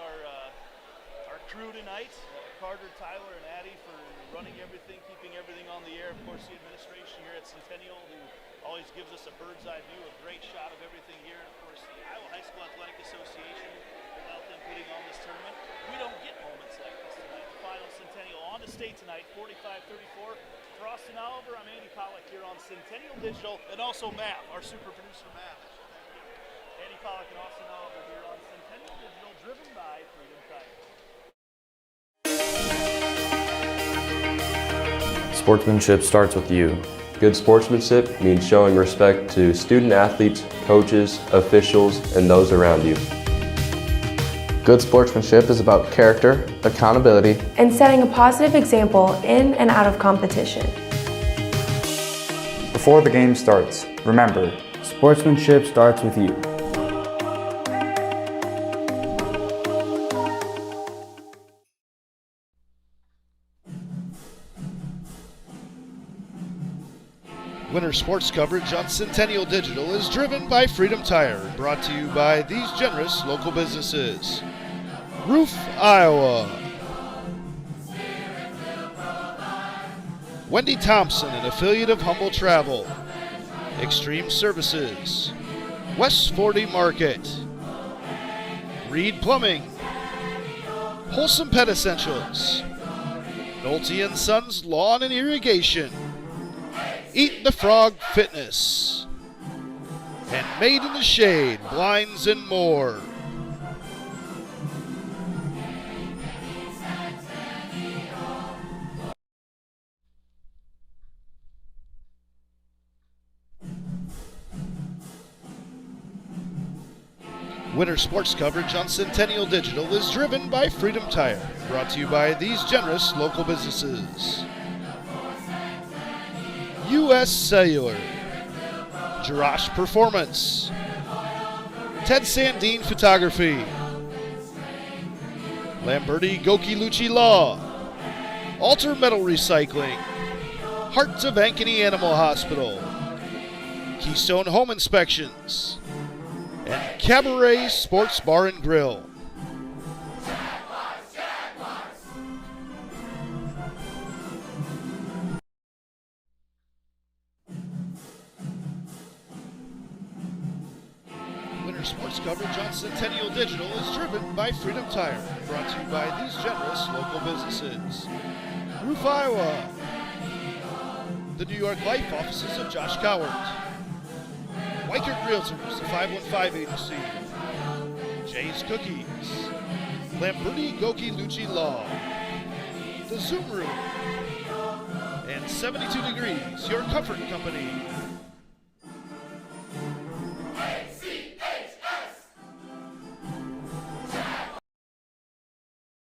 [SPEAKER 4] our crew tonight, Carter, Tyler, and Addie for running everything, keeping everything on the air. Of course, the administration here at Centennial, who always gives us a bird's eye view, a great shot of everything here. And of course, the Iowa High School Athletic Association, without them putting on this tournament, we don't get moments like this tonight. The final Centennial on the state tonight, 45-34. For Austin Oliver, I'm Andy Pollack here on Centennial Digital, and also Matt, our super producer Matt. Andy Pollack and Austin Oliver here on Centennial Digital, driven by Freedom Tire.
[SPEAKER 5] Sportsmanship starts with you. Good sportsmanship means showing respect to student athletes, coaches, officials, and those around you.
[SPEAKER 6] Good sportsmanship is about character, accountability,
[SPEAKER 7] and setting a positive example in and out of competition.
[SPEAKER 8] Before the game starts, remember, sportsmanship starts with you.
[SPEAKER 3] Winter sports coverage on Centennial Digital is driven by Freedom Tire, brought to you by these generous local businesses. Roof, Iowa. Wendy Thompson, an affiliate of Humble Travel. Extreme Services. West 40 Market. Reed Plumbing. Wholesome Pet Essentials. Nolte & Sons Lawn and Irrigation. Eat the Frog Fitness, and Made in the Shade, Blinds and more. Winter sports coverage on Centennial Digital is driven by Freedom Tire, brought to you by these generous local businesses. U.S. Cellular, Jirash Performance, Ted Sandine Photography, Lamberti Goki Lucci Law, Alter Metal Recycling, Hearts of Ankeny Animal Hospital, Keystone Home Inspections, and Cabaret Sports Bar and Grill. Sports coverage on Centennial Digital is driven by Freedom Tire, brought to you by these generous local businesses. Roof, Iowa. The New York Life offices of Josh Cowart. Weichert Realtors, the 515 agency. Jay's Cookies.
[SPEAKER 9] Lamberti Goki Lucci Law, the Zoom Room, and 72 Degrees, your comfort company.